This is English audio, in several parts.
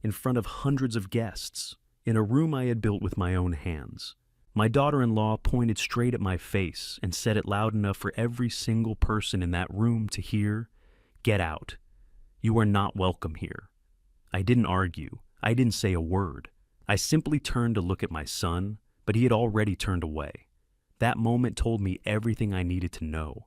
in front of hundreds of guests, in a room I had built with my own hands. My daughter-in-law pointed straight at my face and said it loud enough for every single person in that room to hear, "Get out. You are not welcome here." I didn't argue. I didn't say a word. I simply turned to look at my son, but he had already turned away. That moment told me everything I needed to know.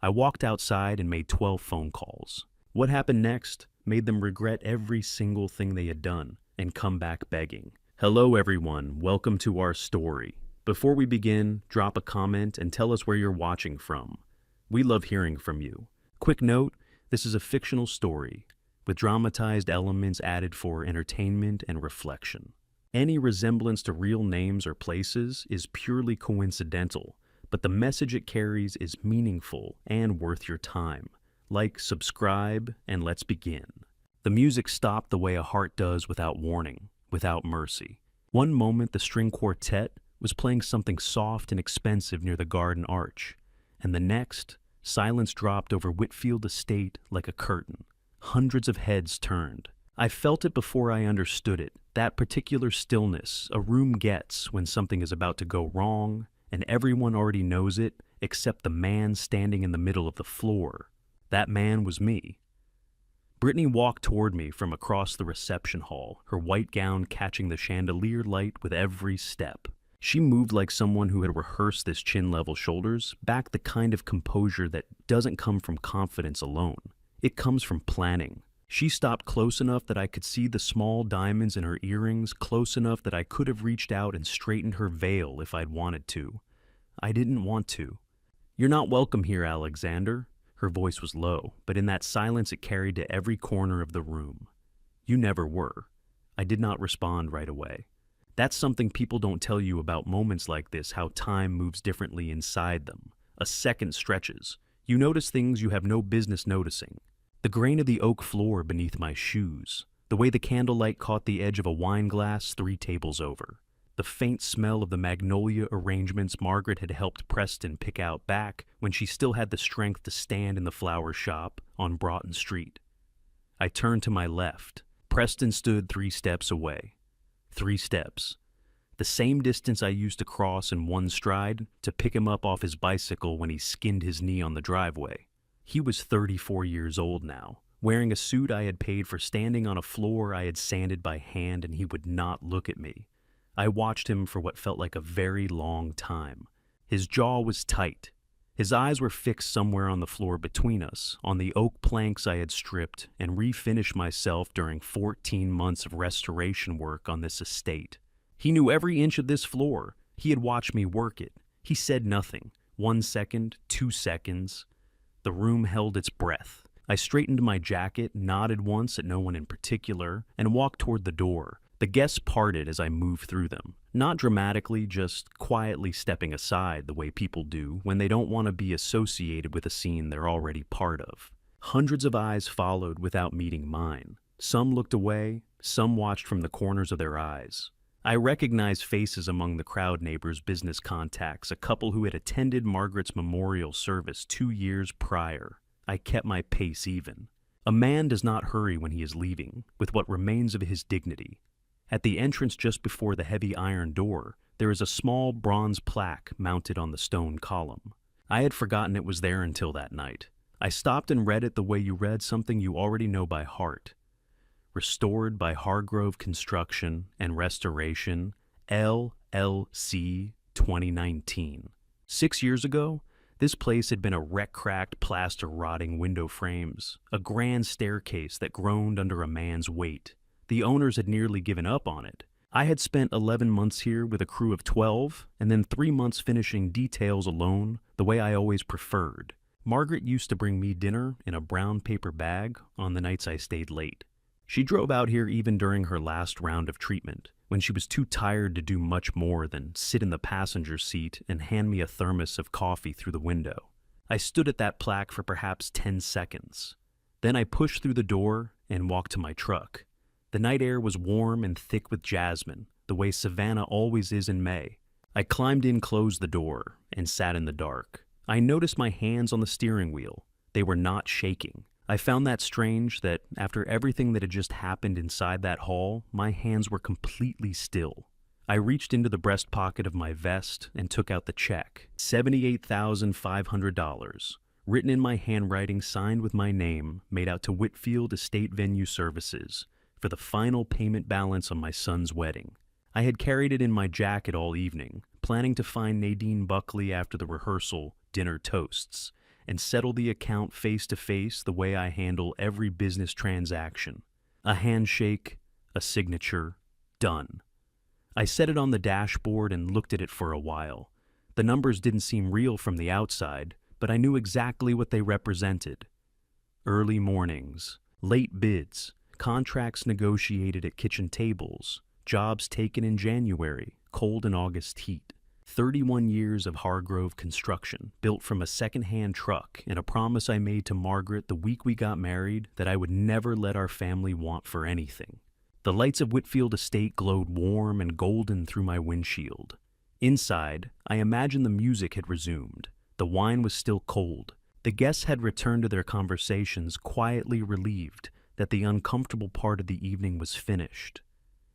I walked outside and made 12 phone calls. What happened next made them regret every single thing they had done and come back begging. Hello everyone, welcome to our story. Before we begin, drop a comment and tell us where you're watching from. We love hearing from you. Quick note, this is a fictional story, with dramatized elements added for entertainment and reflection. Any resemblance to real names or places is purely coincidental, but the message it carries is meaningful and worth your time. Like, subscribe, and let's begin. The music stopped the way a heart does without warning, without mercy. One moment the string quartet was playing something soft and expensive near the garden arch, and the next, silence dropped over Whitfield Estate like a curtain. Hundreds of heads turned. I felt it before I understood it, that particular stillness a room gets when something is about to go wrong, and everyone already knows it except the man standing in the middle of the floor. That man was me. Brittany walked toward me from across the reception hall, her white gown catching the chandelier light with every step. She moved like someone who had rehearsed this chin-level shoulders, back the kind of composure that doesn't come from confidence alone. It comes from planning. She stopped close enough that I could see the small diamonds in her earrings, close enough that I could have reached out and straightened her veil if I'd wanted to. I didn't want to. "You're not welcome here, Alexander." Her voice was low, but in that silence it carried to every corner of the room. "You never were." I did not respond right away. That's something people don't tell you about moments like this, how time moves differently inside them. A second stretches. You notice things you have no business noticing. The grain of the oak floor beneath my shoes. The way the candlelight caught the edge of a wine glass 3 tables over. The faint smell of the magnolia arrangements Margaret had helped Preston pick out back when she still had the strength to stand in the flower shop on Broughton Street. I turned to my left. Preston stood 3 steps away. 3 steps. The same distance I used to cross in one stride to pick him up off his bicycle when he skinned his knee on the driveway. He was 34 years old now, wearing a suit I had paid for, standing on a floor I had sanded by hand, and he would not look at me. I watched him for what felt like a very long time. His jaw was tight. His eyes were fixed somewhere on the floor between us, on the oak planks I had stripped and refinished myself during 14 months of restoration work on this estate. He knew every inch of this floor. He had watched me work it. He said nothing. 1 second, 2 seconds. The room held its breath. I straightened my jacket, nodded once at no one in particular, and walked toward the door. The guests parted as I moved through them, not dramatically, just quietly stepping aside the way people do when they don't want to be associated with a scene they're already part of. Hundreds of eyes followed without meeting mine. Some looked away, some watched from the corners of their eyes. I recognized faces among the crowd, neighbors, business contacts, a couple who had attended Margaret's memorial service 2 years prior. I kept my pace even. A man does not hurry when he is leaving, with what remains of his dignity. At the entrance just before the heavy iron door, there is a small bronze plaque mounted on the stone column. I had forgotten it was there until that night. I stopped and read it the way you read something you already know by heart. Restored by Hargrove Construction and Restoration, LLC 2019. 6 years ago, this place had been a wreck-cracked, plaster-rotting window frames, a grand staircase that groaned under a man's weight. The owners had nearly given up on it. I had spent 11 months here with a crew of 12, and then 3 months finishing details alone, the way I always preferred. Margaret used to bring me dinner in a brown paper bag on the nights I stayed late. She drove out here even during her last round of treatment, when she was too tired to do much more than sit in the passenger seat and hand me a thermos of coffee through the window. I stood at that plaque for perhaps 10 seconds. Then I pushed through the door and walked to my truck. The night air was warm and thick with jasmine, the way Savannah always is in May. I climbed in, closed the door, and sat in the dark. I noticed my hands on the steering wheel. They were not shaking. I found that strange that after everything that had just happened inside that hall, my hands were completely still. I reached into the breast pocket of my vest and took out the check, $78,500, written in my handwriting, signed with my name, made out to Whitfield Estate Venue Services, for the final payment balance on my son's wedding. I had carried it in my jacket all evening, planning to find Nadine Buckley after the rehearsal, dinner toasts, and settle the account face-to-face the way I handle every business transaction. A handshake, a signature, done. I set it on the dashboard and looked at it for a while. The numbers didn't seem real from the outside, but I knew exactly what they represented. Early mornings, late bids, contracts negotiated at kitchen tables, jobs taken in January, cold and August heat. 31 years of Hargrove construction, built from a second-hand truck, and a promise I made to Margaret the week we got married that I would never let our family want for anything. The lights of Whitfield Estate glowed warm and golden through my windshield. Inside, I imagined the music had resumed. The wine was still cold. The guests had returned to their conversations, quietly relieved that the uncomfortable part of the evening was finished.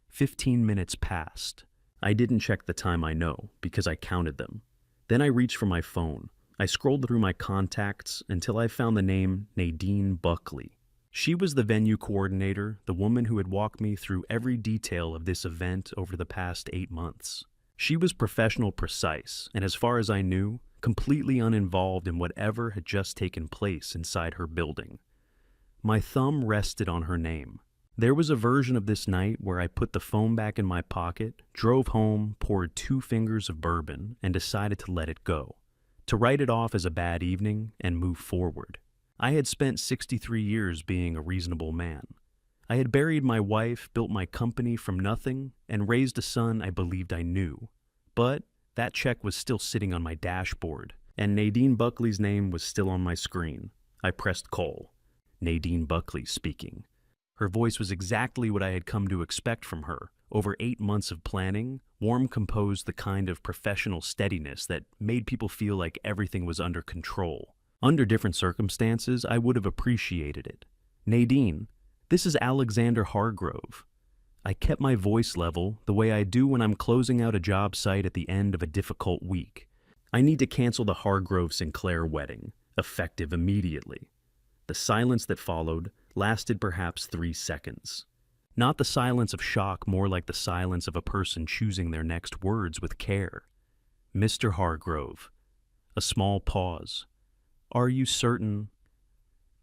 15 minutes passed. I didn't check the time, I know, because I counted them. Then I reached for my phone. I scrolled through my contacts until I found the name Nadine Buckley. She was the venue coordinator, the woman who had walked me through every detail of this event over the past 8 months. She was professional precise, and as far as I knew, completely uninvolved in whatever had just taken place inside her building. My thumb rested on her name. There was a version of this night where I put the phone back in my pocket, drove home, poured 2 fingers of bourbon, and decided to let it go, to write it off as a bad evening and move forward. I had spent 63 years being a reasonable man. I had buried my wife, built my company from nothing, and raised a son I believed I knew. But that check was still sitting on my dashboard, and Nadine Buckley's name was still on my screen. I pressed call. Nadine Buckley speaking. Her voice was exactly what I had come to expect from her. Over 8 months of planning, Warm composed the kind of professional steadiness that made people feel like everything was under control. Under different circumstances, I would have appreciated it. Nadine, this is Alexander Hargrove. I kept my voice level, the way I do when I'm closing out a job site at the end of a difficult week. I need to cancel the Hargrove-Sinclair wedding, effective immediately. The silence that followed lasted perhaps 3 seconds. Not the silence of shock, more like the silence of a person choosing their next words with care. Mr. Hargrove. A small pause. Are you certain?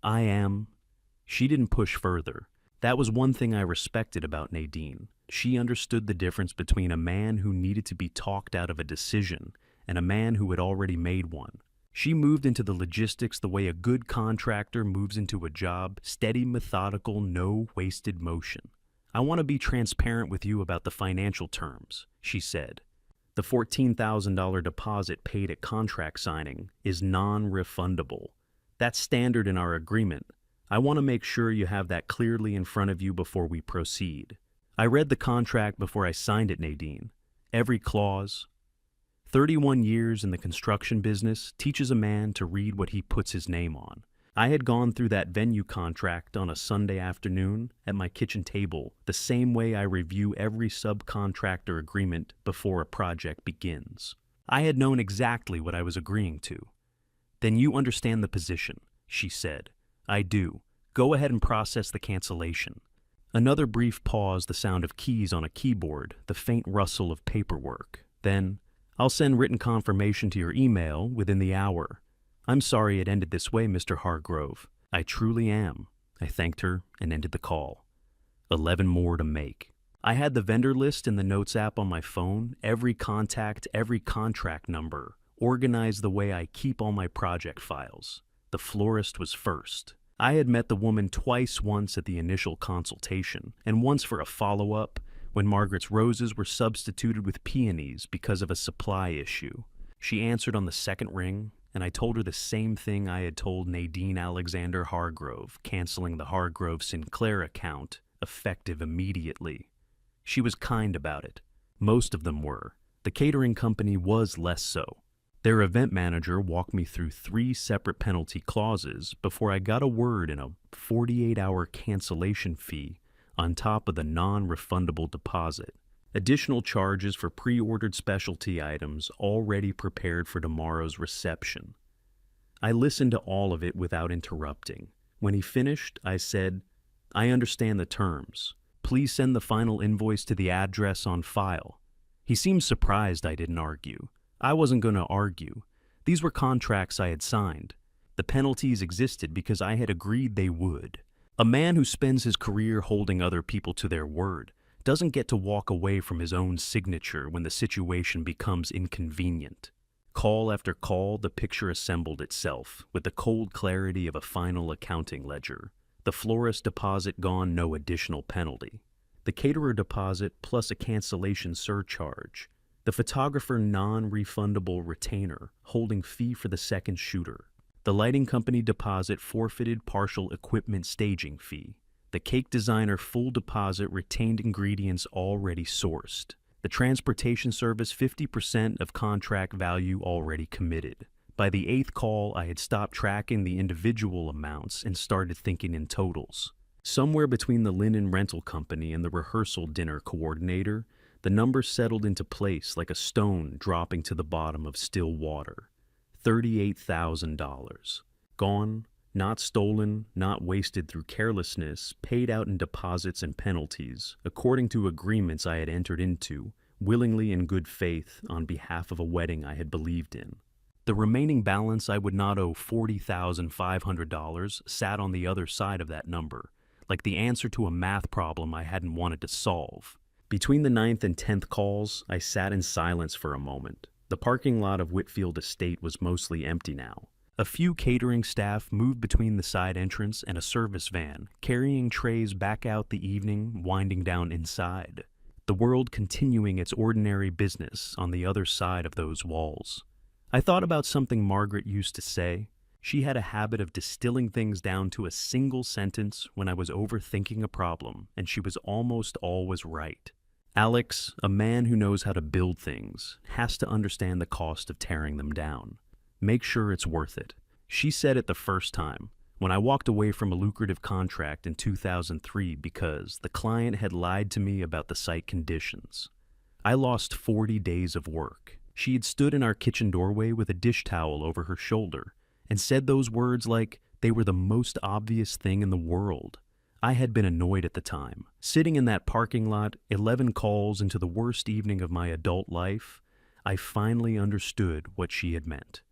I am. She didn't push further. That was one thing I respected about Nadine. She understood the difference between a man who needed to be talked out of a decision and a man who had already made one. She moved into the logistics the way a good contractor moves into a job, steady, methodical, no wasted motion. I want to be transparent with you about the financial terms, she said. The $14,000 deposit paid at contract signing is non-refundable. That's standard in our agreement. I want to make sure you have that clearly in front of you before we proceed. I read the contract before I signed it, Nadine. Every clause. 31 years in the construction business teaches a man to read what he puts his name on. I had gone through that venue contract on a Sunday afternoon at my kitchen table, the same way I review every subcontractor agreement before a project begins. I had known exactly what I was agreeing to. Then you understand the position, she said. I do. Go ahead and process the cancellation. Another brief pause, the sound of keys on a keyboard, the faint rustle of paperwork. Then, I'll send written confirmation to your email within the hour. I'm sorry it ended this way, Mr. Hargrove. I truly am. I thanked her and ended the call. 11 more to make. I had the vendor list in the Notes app on my phone, every contact, every contract number, organized the way I keep all my project files. The florist was first. I had met the woman twice, once at the initial consultation, and once for a follow-up, when Margaret's roses were substituted with peonies because of a supply issue. She answered on the second ring, and I told her the same thing I had told Nadine Alexander Hargrove, canceling the Hargrove-Sinclair account, effective immediately. She was kind about it. Most of them were. The catering company was less so. Their event manager walked me through 3 separate penalty clauses before I got a word in a 48-hour cancellation fee on top of the non-refundable deposit. Additional charges for pre-ordered specialty items already prepared for tomorrow's reception. I listened to all of it without interrupting. When he finished, I said, "I understand the terms. Please send the final invoice to the address on file." He seemed surprised I didn't argue. I wasn't going to argue. These were contracts I had signed. The penalties existed because I had agreed they would. A man who spends his career holding other people to their word doesn't get to walk away from his own signature when the situation becomes inconvenient. Call after call, the picture assembled itself with the cold clarity of a final accounting ledger. The florist deposit gone, no additional penalty. The caterer deposit plus a cancellation surcharge. The photographer non-refundable retainer holding fee for the second shooter. The lighting company deposit forfeited partial equipment staging fee. The cake designer full deposit retained ingredients already sourced. The transportation service 50% of contract value already committed. By the 8th call, I had stopped tracking the individual amounts and started thinking in totals. Somewhere between the linen rental company and the rehearsal dinner coordinator, the number settled into place like a stone dropping to the bottom of still water. $38,000. Gone, not stolen, not wasted through carelessness, paid out in deposits and penalties, according to agreements I had entered into, willingly in good faith, on behalf of a wedding I had believed in. The remaining balance I would not owe $40,500 sat on the other side of that number, like the answer to a math problem I hadn't wanted to solve. Between the 9th and 10th calls, I sat in silence for a moment. The parking lot of Whitfield Estate was mostly empty now. A few catering staff moved between the side entrance and a service van, carrying trays back out the evening, winding down inside. The world continuing its ordinary business on the other side of those walls. I thought about something Margaret used to say. She had a habit of distilling things down to a single sentence when I was overthinking a problem, and she was almost always right. Alex, a man who knows how to build things, has to understand the cost of tearing them down. Make sure it's worth it. She said it the first time, when I walked away from a lucrative contract in 2003 because the client had lied to me about the site conditions. I lost 40 days of work. She had stood in our kitchen doorway with a dish towel over her shoulder and said those words like they were the most obvious thing in the world. I had been annoyed at the time. Sitting in that parking lot, 11 calls into the worst evening of my adult life, I finally understood what she had meant.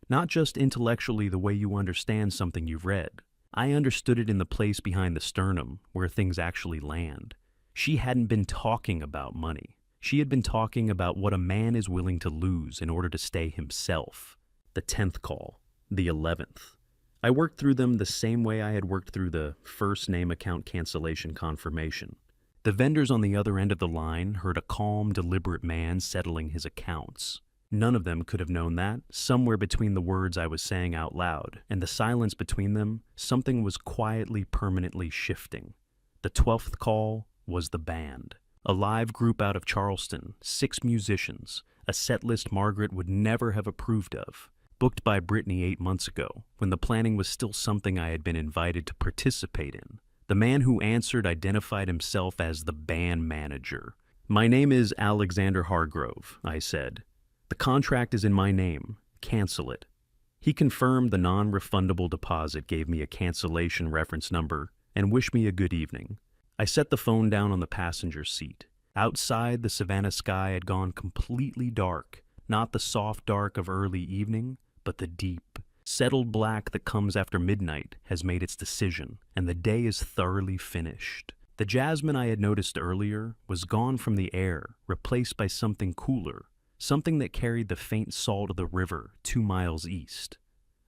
Not just intellectually the way you understand something you've read. I understood it in the place behind the sternum, where things actually land. She hadn't been talking about money. She had been talking about what a man is willing to lose in order to stay himself. The 10th call. The 11th. I worked through them the same way I had worked through the first name account cancellation confirmation. The vendors on the other end of the line heard a calm, deliberate man settling his accounts. None of them could have known that, somewhere between the words I was saying out loud and the silence between them, something was quietly, permanently shifting. The 12th call was the band. A live group out of Charleston, 6 musicians, a set list Margaret would never have approved of. Booked by Brittany 8 months ago, when the planning was still something I had been invited to participate in. The man who answered identified himself as the band manager. "My name is Alexander Hargrove," I said. "The contract is in my name. Cancel it." He confirmed the non-refundable deposit, gave me a cancellation reference number, and wished me a good evening. I set the phone down on the passenger seat. Outside, the Savannah sky had gone completely dark, not the soft dark of early evening, but the deep, settled black that comes after midnight has made its decision, and the day is thoroughly finished. The jasmine I had noticed earlier was gone from the air, replaced by something cooler, something that carried the faint salt of the river 2 miles east.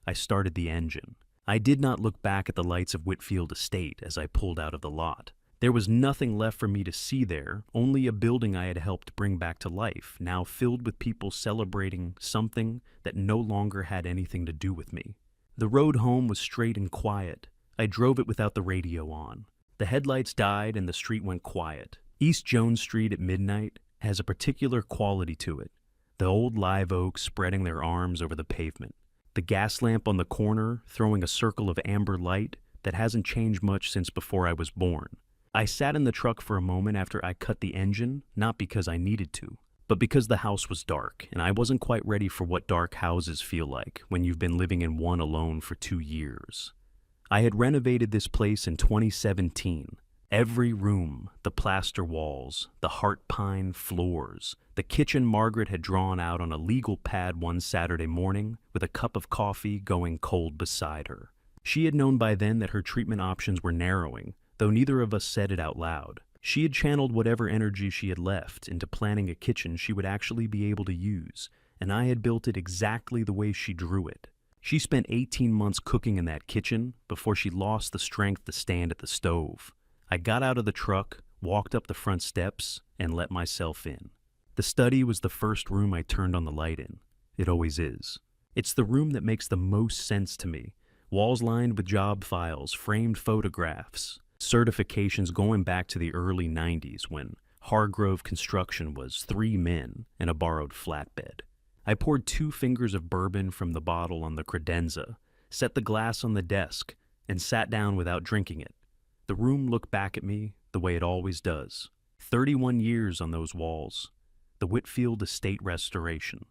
I started the engine. I did not look back at the lights of Whitfield Estate as I pulled out of the lot. There was nothing left for me to see there, only a building I had helped bring back to life, now filled with people celebrating something that no longer had anything to do with me. The road home was straight and quiet. I drove it without the radio on. The headlights died and the street went quiet. East Jones Street at midnight has a particular quality to it. the old live oaks spreading their arms over the pavement, the gas lamp on the corner throwing a circle of amber light that hasn't changed much since before I was born. I sat in the truck for a moment after I cut the engine, not because I needed to, but because the house was dark, and I wasn't quite ready for what dark houses feel like when you've been living in one alone for 2 years. I had renovated this place in 2017. Every room, the plaster walls, the heart pine floors, the kitchen Margaret had drawn out on a legal pad one Saturday morning with a cup of coffee going cold beside her. She had known by then that her treatment options were narrowing, though neither of us said it out loud. She had channeled whatever energy she had left into planning a kitchen she would actually be able to use, and I had built it exactly the way she drew it. She spent 18 months cooking in that kitchen before she lost the strength to stand at the stove. I got out of the truck, walked up the front steps, and let myself in. The study was the first room I turned on the light in. It always is. It's the room that makes the most sense to me. Walls lined with job files, framed photographs, certifications going back to the early 90s when Hargrove Construction was 3 men and a borrowed flatbed. I poured 2 fingers of bourbon from the bottle on the credenza, set the glass on the desk, and sat down without drinking it. The room looked back at me the way it always does. 31 years on those walls. The Whitfield Estate restoration.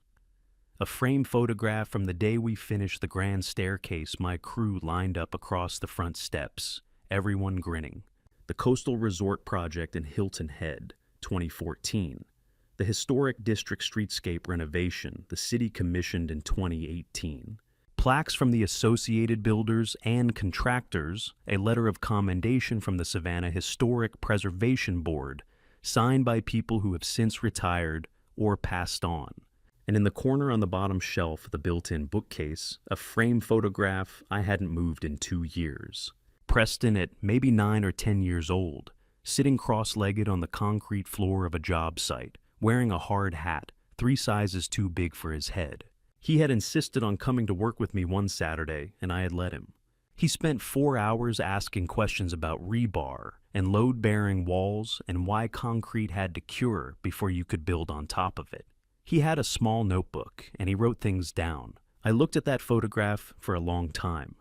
A framed photograph from the day we finished the grand staircase my crew lined up across the front steps, everyone grinning. The Coastal Resort Project in Hilton Head, 2014. The Historic District Streetscape renovation the city commissioned in 2018. Plaques from the Associated Builders and Contractors, a letter of commendation from the Savannah Historic Preservation Board, signed by people who have since retired or passed on. And in the corner on the bottom shelf of the built-in bookcase, a framed photograph I hadn't moved in 2 years. Preston at maybe 9 or 10 years old, sitting cross-legged on the concrete floor of a job site, wearing a hard hat, 3 sizes too big for his head. He had insisted on coming to work with me one Saturday, and I had let him. He spent 4 hours asking questions about rebar and load-bearing walls and why concrete had to cure before you could build on top of it. He had a small notebook, and he wrote things down. I looked at that photograph for a long time.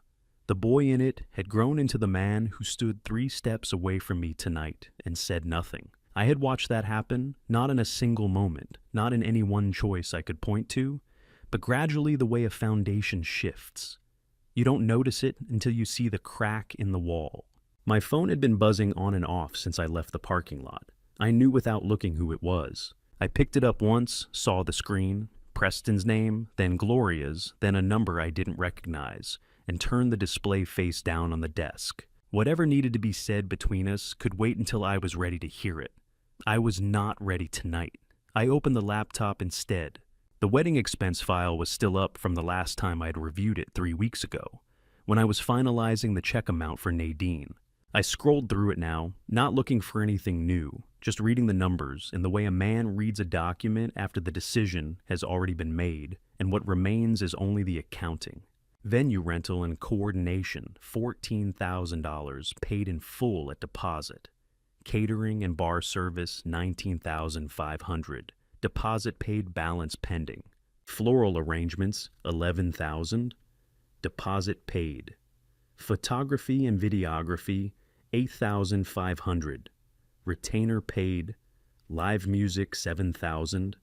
The boy in it had grown into the man who stood 3 steps away from me tonight and said nothing. I had watched that happen, not in a single moment, not in any one choice I could point to, but gradually the way a foundation shifts. You don't notice it until you see the crack in the wall. My phone had been buzzing on and off since I left the parking lot. I knew without looking who it was. I picked it up once, saw the screen, Preston's name, then Gloria's, then a number I didn't recognize, and turned the display face down on the desk. Whatever needed to be said between us could wait until I was ready to hear it. I was not ready tonight. I opened the laptop instead. The wedding expense file was still up from the last time I'd reviewed it 3 weeks ago, when I was finalizing the check amount for Nadine. I scrolled through it now, not looking for anything new, just reading the numbers in the way a man reads a document after the decision has already been made, and what remains is only the accounting. Venue rental and coordination, $14,000 paid in full at deposit. Catering and bar service, $19,500. Deposit paid, balance pending. Floral arrangements, $11,000. Deposit paid. Photography and videography, $8,500. Retainer paid. Live music, $7,000.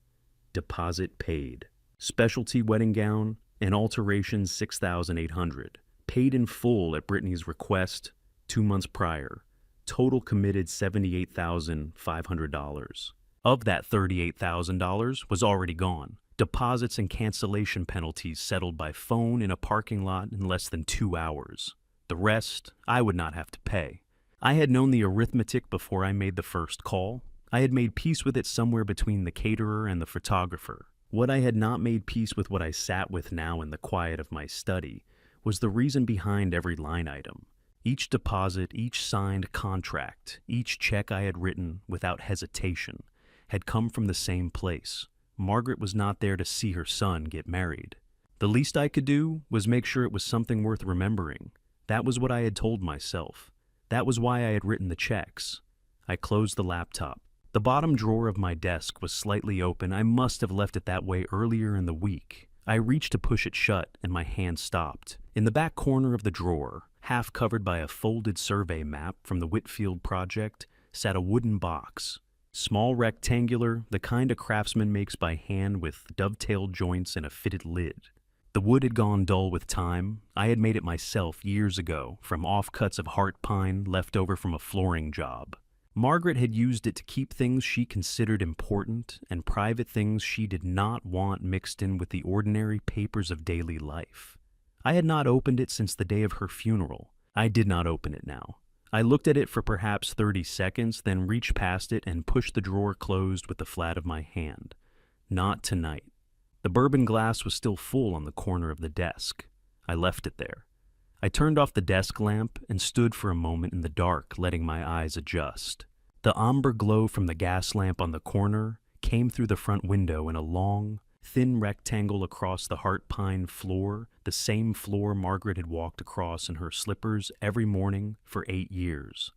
Deposit paid. Specialty wedding gown and alterations, $6,800. Paid in full at Brittany's request 2 months prior. Total committed $78,500. Of that $38,000 was already gone. Deposits and cancellation penalties settled by phone in a parking lot in less than 2 hours. The rest, I would not have to pay. I had known the arithmetic before I made the first call. I had made peace with it somewhere between the caterer and the photographer. What I had not made peace with, what I sat with now in the quiet of my study, was the reason behind every line item. Each deposit, each signed contract, each check I had written without hesitation had come from the same place. Margaret was not there to see her son get married. The least I could do was make sure it was something worth remembering. That was what I had told myself. That was why I had written the checks. I closed the laptop. The bottom drawer of my desk was slightly open. I must have left it that way earlier in the week. I reached to push it shut, and my hand stopped. In the back corner of the drawer, half covered by a folded survey map from the Whitfield project, sat a wooden box. Small, rectangular, the kind a craftsman makes by hand with dovetailed joints and a fitted lid. The wood had gone dull with time. I had made it myself years ago from offcuts of heart pine left over from a flooring job. Margaret had used it to keep things she considered important and private things she did not want mixed in with the ordinary papers of daily life. I had not opened it since the day of her funeral. I did not open it now. I looked at it for perhaps 30 seconds, then reached past it and pushed the drawer closed with the flat of my hand. Not tonight. The bourbon glass was still full on the corner of the desk. I left it there. I turned off the desk lamp and stood for a moment in the dark, letting my eyes adjust. The amber glow from the gas lamp on the corner came through the front window in a long, thin rectangle across the heart pine floor, the same floor Margaret had walked across in her slippers every morning for 8 years.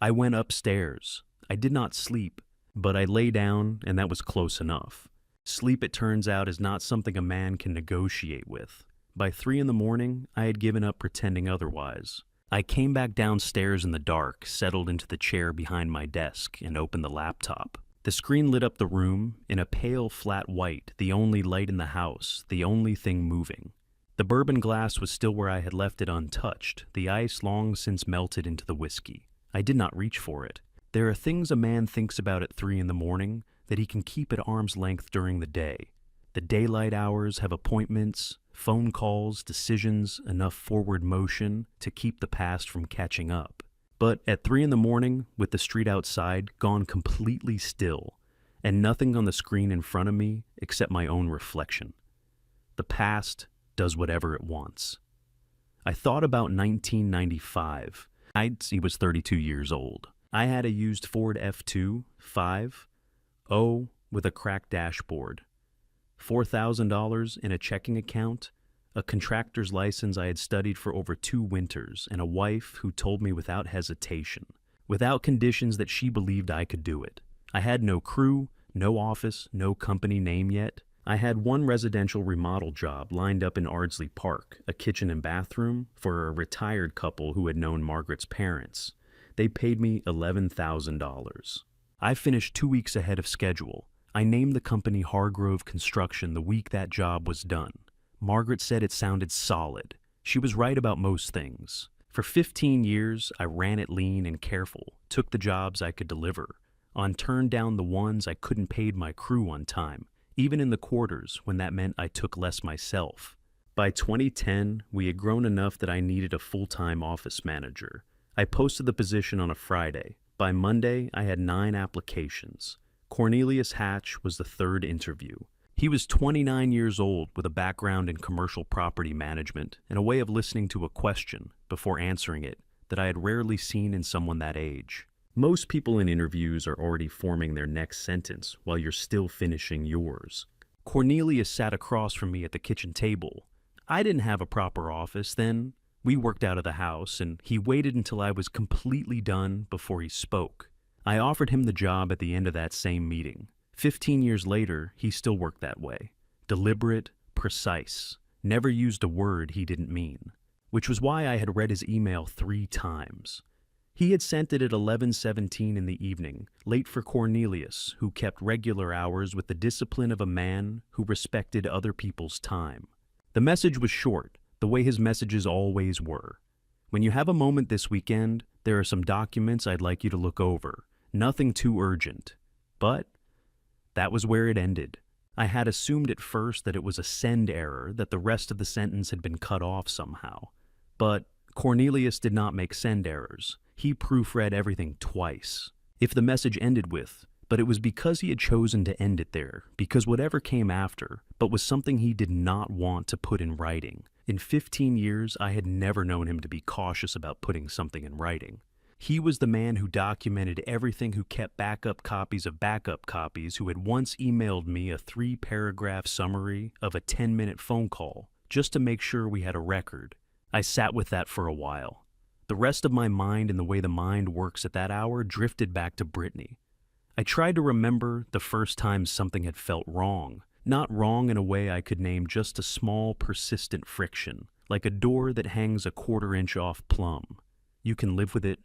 I went upstairs. I did not sleep, but I lay down, and that was close enough. Sleep, it turns out, is not something a man can negotiate with. By 3 a.m, I had given up pretending otherwise. I came back downstairs in the dark, settled into the chair behind my desk, and opened the laptop. The screen lit up the room in a pale, flat white, the only light in the house, the only thing moving. The bourbon glass was still where I had left it untouched, the ice long since melted into the whiskey. I did not reach for it. There are things a man thinks about at 3 a.m. that he can keep at arm's length during the day. The daylight hours have appointments, phone calls, decisions, enough forward motion to keep the past from catching up. But at 3 a.m, with the street outside gone completely still, and nothing on the screen in front of me except my own reflection, the past does whatever it wants. I thought about 1995. He was 32 years old. I had a used Ford F2 5.0 with a cracked dashboard, $4,000 in a checking account, a contractor's license I had studied for over 2 winters, and a wife who told me without hesitation, without conditions, that she believed I could do it. I had no crew, no office, no company name yet. I had one residential remodel job lined up in Ardsley Park, a kitchen and bathroom for a retired couple who had known Margaret's parents. They paid me $11,000. I finished 2 weeks ahead of schedule. I named the company Hargrove Construction the week that job was done. Margaret said it sounded solid. She was right about most things. For 15 years, I ran it lean and careful, took the jobs I could deliver, turned down the ones I couldn't pay my crew on time, even in the quarters when that meant I took less myself. By 2010, we had grown enough that I needed a full-time office manager. I posted the position on a Friday. By Monday, I had 9 applications. Cornelius Hatch was the 3rd interview. He was 29 years old with a background in commercial property management and a way of listening to a question before answering it that I had rarely seen in someone that age. Most people in interviews are already forming their next sentence while you're still finishing yours. Cornelius sat across from me at the kitchen table. I didn't have a proper office then. We worked out of the house, and he waited until I was completely done before he spoke. I offered him the job at the end of that same meeting. 15 years later, he still worked that way. Deliberate, precise, never used a word he didn't mean, which was why I had read his email 3 times. He had sent it at 11:17 in the evening, late for Cornelius, who kept regular hours with the discipline of a man who respected other people's time. The message was short, the way his messages always were. When you have a moment this weekend, there are some documents I'd like you to look over. Nothing too urgent. But that was where it ended. I had assumed at first that it was a send error, that the rest of the sentence had been cut off somehow. But Cornelius did not make send errors. He proofread everything twice. If the message ended with, but it was because he had chosen to end it there, because whatever came after, but was something he did not want to put in writing. In 15 years, I had never known him to be cautious about putting something in writing. He was the man who documented everything, who kept backup copies of backup copies, who had once emailed me a 3-paragraph summary of a 10-minute phone call, just to make sure we had a record. I sat with that for a while. The rest of my mind and the way the mind works at that hour drifted back to Brittany. I tried to remember the first time something had felt wrong. Not wrong in a way I could name, just a small, persistent friction, like a door that hangs a quarter-inch off plumb. You can live with it.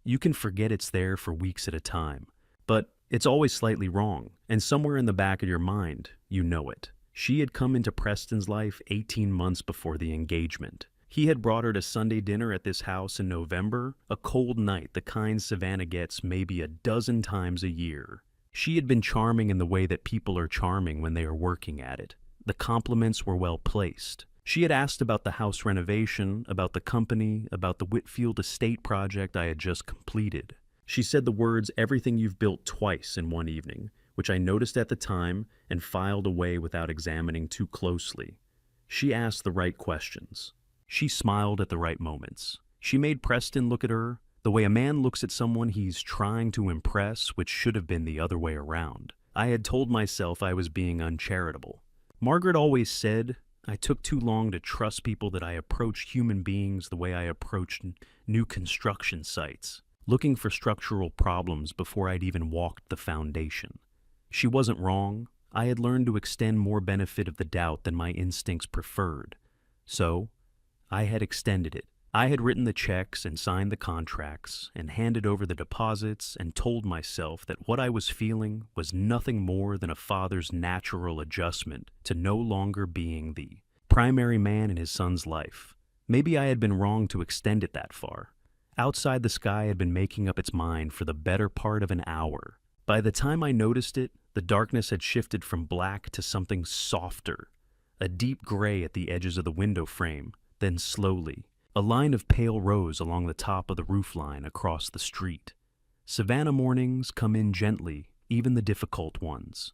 You can forget it's there for weeks at a time. But it's always slightly wrong, and somewhere in the back of your mind, you know it. She had come into Preston's life 18 months before the engagement. He had brought her to Sunday dinner at this house in November, a cold night, the kind Savannah gets maybe a dozen times a year. She had been charming in the way that people are charming when they are working at it. The compliments were well placed. She had asked about the house renovation, about the company, about the Whitfield estate project I had just completed. She said the words, "everything you've built," twice in one evening, which I noticed at the time and filed away without examining too closely. She asked the right questions. She smiled at the right moments. She made Preston look at her the way a man looks at someone he's trying to impress, which should have been the other way around. I had told myself I was being uncharitable. Margaret always said I took too long to trust people, that I approached human beings the way I approached new construction sites, looking for structural problems before I'd even walked the foundation. She wasn't wrong. I had learned to extend more benefit of the doubt than my instincts preferred. So, I had extended it. I had written the checks and signed the contracts and handed over the deposits and told myself that what I was feeling was nothing more than a father's natural adjustment to no longer being the primary man in his son's life. Maybe I had been wrong to extend it that far. Outside, the sky had been making up its mind for the better part of an hour. By the time I noticed it, the darkness had shifted from black to something softer, a deep gray at the edges of the window frame, then slowly, a line of pale rose along the top of the roofline across the street. Savannah mornings come in gently, even the difficult ones.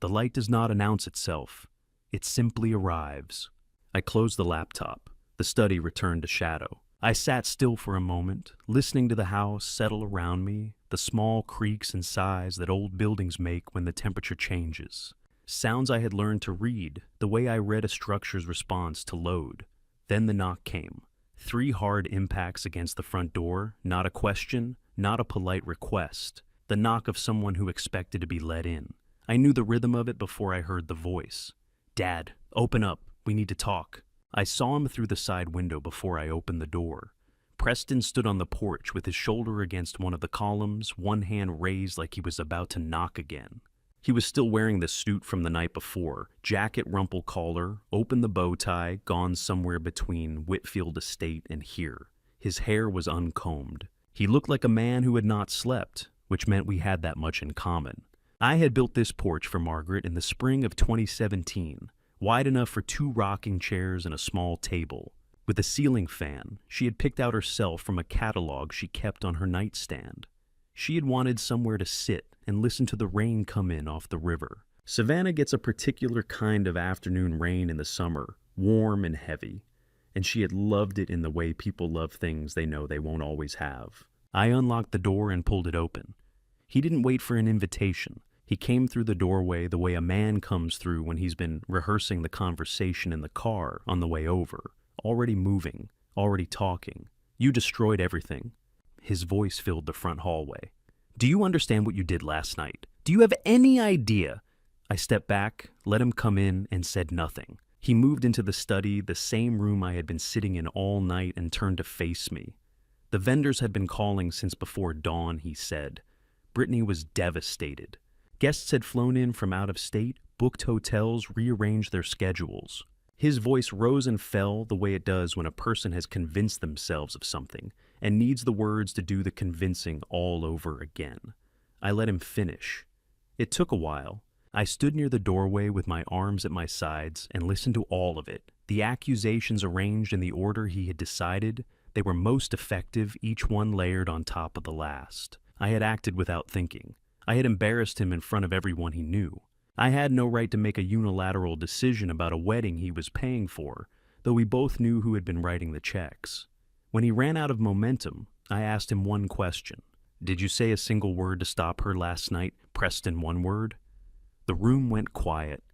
The light does not announce itself. It simply arrives. I closed the laptop. The study returned to shadow. I sat still for a moment, listening to the house settle around me, the small creaks and sighs that old buildings make when the temperature changes. Sounds I had learned to read, the way I read a structure's response to load. Then the knock came. 3 hard impacts against the front door, not a question, not a polite request. The knock of someone who expected to be let in. I knew the rhythm of it before I heard the voice. "Dad, open up. We need to talk." I saw him through the side window before I opened the door. Preston stood on the porch with his shoulder against one of the columns, one hand raised like he was about to knock again. He was still wearing the suit from the night before, jacket rumple collar, open the bow tie, gone somewhere between Whitfield Estate and here. His hair was uncombed. He looked like a man who had not slept, which meant we had that much in common. I had built this porch for Margaret in the spring of 2017, wide enough for 2 rocking chairs and a small table. With a ceiling fan she had picked out herself from a catalog she kept on her nightstand. She had wanted somewhere to sit and listen to the rain come in off the river. Savannah gets a particular kind of afternoon rain in the summer, warm and heavy, and she had loved it in the way people love things they know they won't always have. I unlocked the door and pulled it open. He didn't wait for an invitation. He came through the doorway the way a man comes through when he's been rehearsing the conversation in the car on the way over, already moving, already talking. "You destroyed everything." His voice filled the front hallway. "Do you understand what you did last night? Do you have any idea?" I stepped back, let him come in, and said nothing. He moved into the study, the same room I had been sitting in all night, and turned to face me. The vendors had been calling since before dawn, he said. Brittany was devastated. Guests had flown in from out of state, booked hotels, rearranged their schedules. His voice rose and fell the way it does when a person has convinced themselves of something and needs the words to do the convincing all over again. I let him finish. It took a while. I stood near the doorway with my arms at my sides and listened to all of it. The accusations arranged in the order he had decided. They were most effective, each one layered on top of the last. I had acted without thinking. I had embarrassed him in front of everyone he knew. I had no right to make a unilateral decision about a wedding he was paying for, though we both knew who had been writing the checks. When he ran out of momentum, I asked him one question. "Did you say a single word to stop her last night?" Preston, one word. The room went quiet.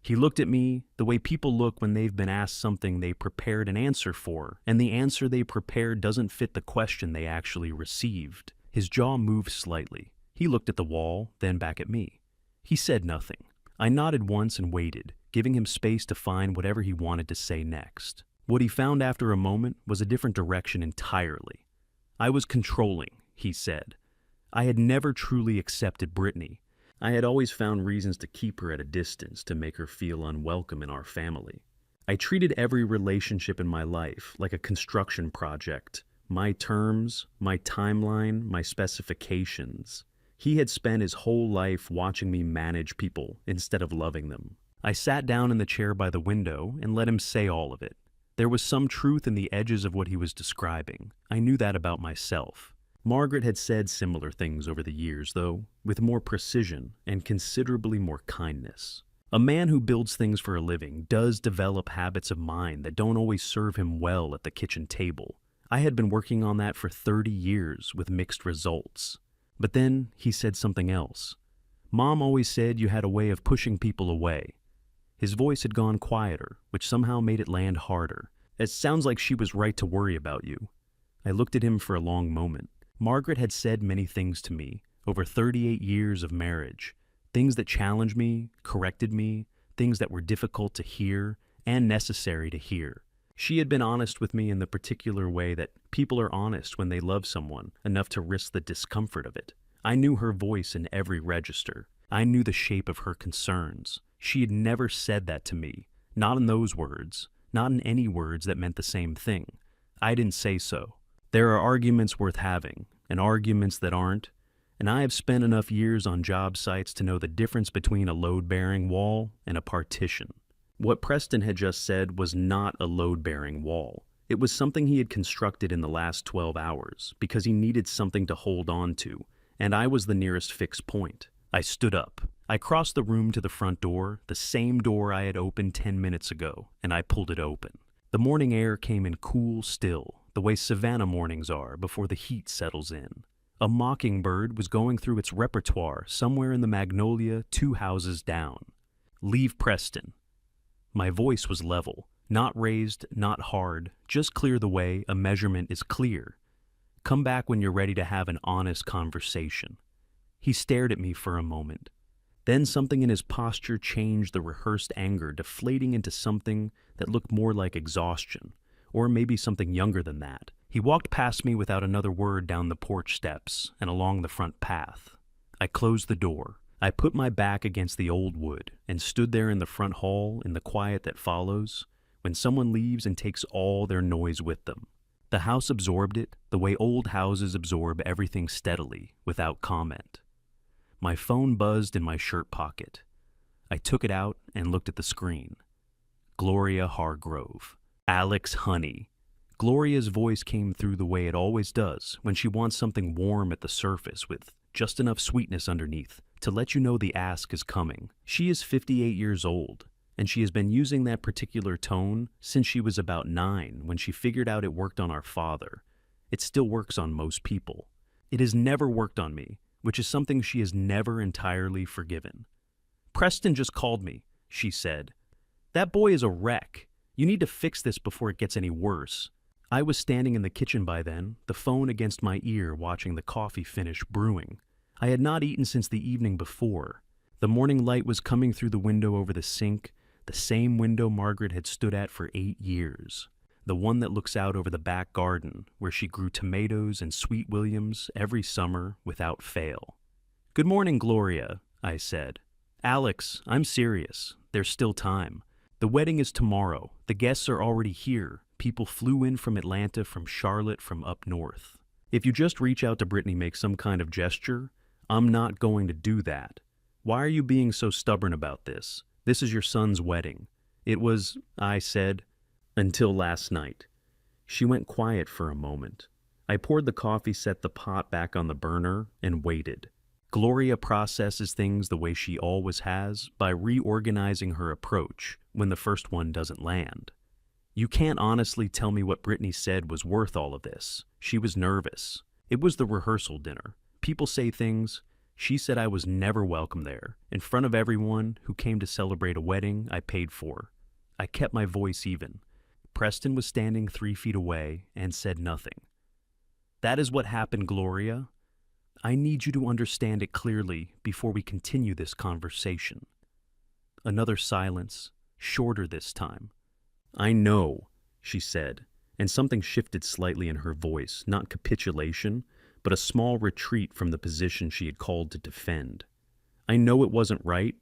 He looked at me the way people look when they've been asked something they prepared an answer for, and the answer they prepared doesn't fit the question they actually received. His jaw moved slightly. He looked at the wall, then back at me. He said nothing. I nodded once and waited, giving him space to find whatever he wanted to say next. What he found after a moment was a different direction entirely. I was controlling, he said. I had never truly accepted Brittany. I had always found reasons to keep her at a distance to make her feel unwelcome in our family. I treated every relationship in my life like a construction project. My terms, my timeline, my specifications. He had spent his whole life watching me manage people instead of loving them. I sat down in the chair by the window and let him say all of it. There was some truth in the edges of what he was describing. I knew that about myself. Margaret had said similar things over the years, though, with more precision and considerably more kindness. A man who builds things for a living does develop habits of mind that don't always serve him well at the kitchen table. I had been working on that for 30 years with mixed results. But then he said something else. Mom always said you had a way of pushing people away. His voice had gone quieter, which somehow made it land harder. It sounds like she was right to worry about you. I looked at him for a long moment. Margaret had said many things to me over 38 years of marriage. Things that challenged me, corrected me, things that were difficult to hear and necessary to hear. She had been honest with me in the particular way that people are honest when they love someone enough to risk the discomfort of it. I knew her voice in every register. I knew the shape of her concerns. She had never said that to me, not in those words, not in any words that meant the same thing. I didn't say so. There are arguments worth having, and arguments that aren't, and I have spent enough years on job sites to know the difference between a load-bearing wall and a partition. What Preston had just said was not a load-bearing wall. It was something he had constructed in the last 12 hours because he needed something to hold on to, and I was the nearest fixed point. I stood up. I crossed the room to the front door, the same door I had opened 10 minutes ago, and I pulled it open. The morning air came in cool, still, the way Savannah mornings are before the heat settles in. A mockingbird was going through its repertoire somewhere in the magnolia 2 houses down. Leave Preston. My voice was level, not raised, not hard, just clear the way a measurement is clear. Come back when you're ready to have an honest conversation. He stared at me for a moment. Then something in his posture changed the rehearsed anger, deflating into something that looked more like exhaustion, or maybe something younger than that. He walked past me without another word down the porch steps and along the front path. I closed the door. I put my back against the old wood and stood there in the front hall in the quiet that follows when someone leaves and takes all their noise with them. The house absorbed it the way old houses absorb everything steadily, without comment. My phone buzzed in my shirt pocket. I took it out and looked at the screen. Gloria Hargrove. Alex Honey. Gloria's voice came through the way it always does when she wants something warm at the surface with just enough sweetness underneath to let you know the ask is coming. She is 58 years old, and she has been using that particular tone since she was about 9 when she figured out it worked on our father. It still works on most people. It has never worked on me, which is something she has never entirely forgiven. Preston just called me, she said. That boy is a wreck. You need to fix this before it gets any worse. I was standing in the kitchen by then, the phone against my ear, watching the coffee finish brewing. I had not eaten since the evening before. The morning light was coming through the window over the sink, the same window Margaret had stood at for 8 years. The one that looks out over the back garden, where she grew tomatoes and sweet williams every summer without fail. Good morning, Gloria, I said. Alex, I'm serious. There's still time. The wedding is tomorrow. The guests are already here. People flew in from Atlanta, from Charlotte, from up north. If you just reach out to Brittany, make some kind of gesture, I'm not going to do that. Why are you being so stubborn about this? This is your son's wedding. It was, I said, until last night. She went quiet for a moment. I poured the coffee, set the pot back on the burner, and waited. Gloria processes things the way she always has, by reorganizing her approach when the first one doesn't land. You can't honestly tell me what Brittany said was worth all of this. She was nervous. It was the rehearsal dinner. People say things. She said I was never welcome there, in front of everyone who came to celebrate a wedding I paid for. I kept my voice even. Preston was standing 3 feet away and said nothing. That is what happened, Gloria. I need you to understand it clearly before we continue this conversation. Another silence, shorter this time. I know, she said, and something shifted slightly in her voice, not capitulation, but a small retreat from the position she had called to defend. I know it wasn't right.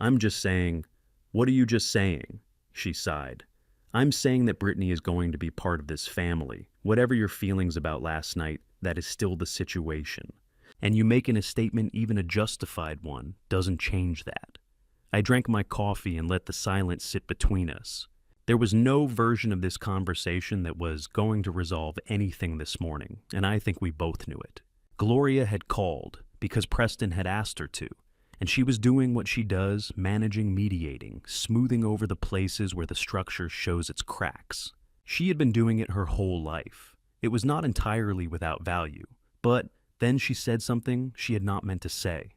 I'm just saying, what are you just saying? She sighed. I'm saying that Brittany is going to be part of this family. Whatever your feelings about last night, that is still the situation. And you making a statement, even a justified one, doesn't change that. I drank my coffee and let the silence sit between us. There was no version of this conversation that was going to resolve anything this morning, and I think we both knew it. Gloria had called because Preston had asked her to, and she was doing what she does, managing, mediating, smoothing over the places where the structure shows its cracks. She had been doing it her whole life. It was not entirely without value, but then she said something she had not meant to say.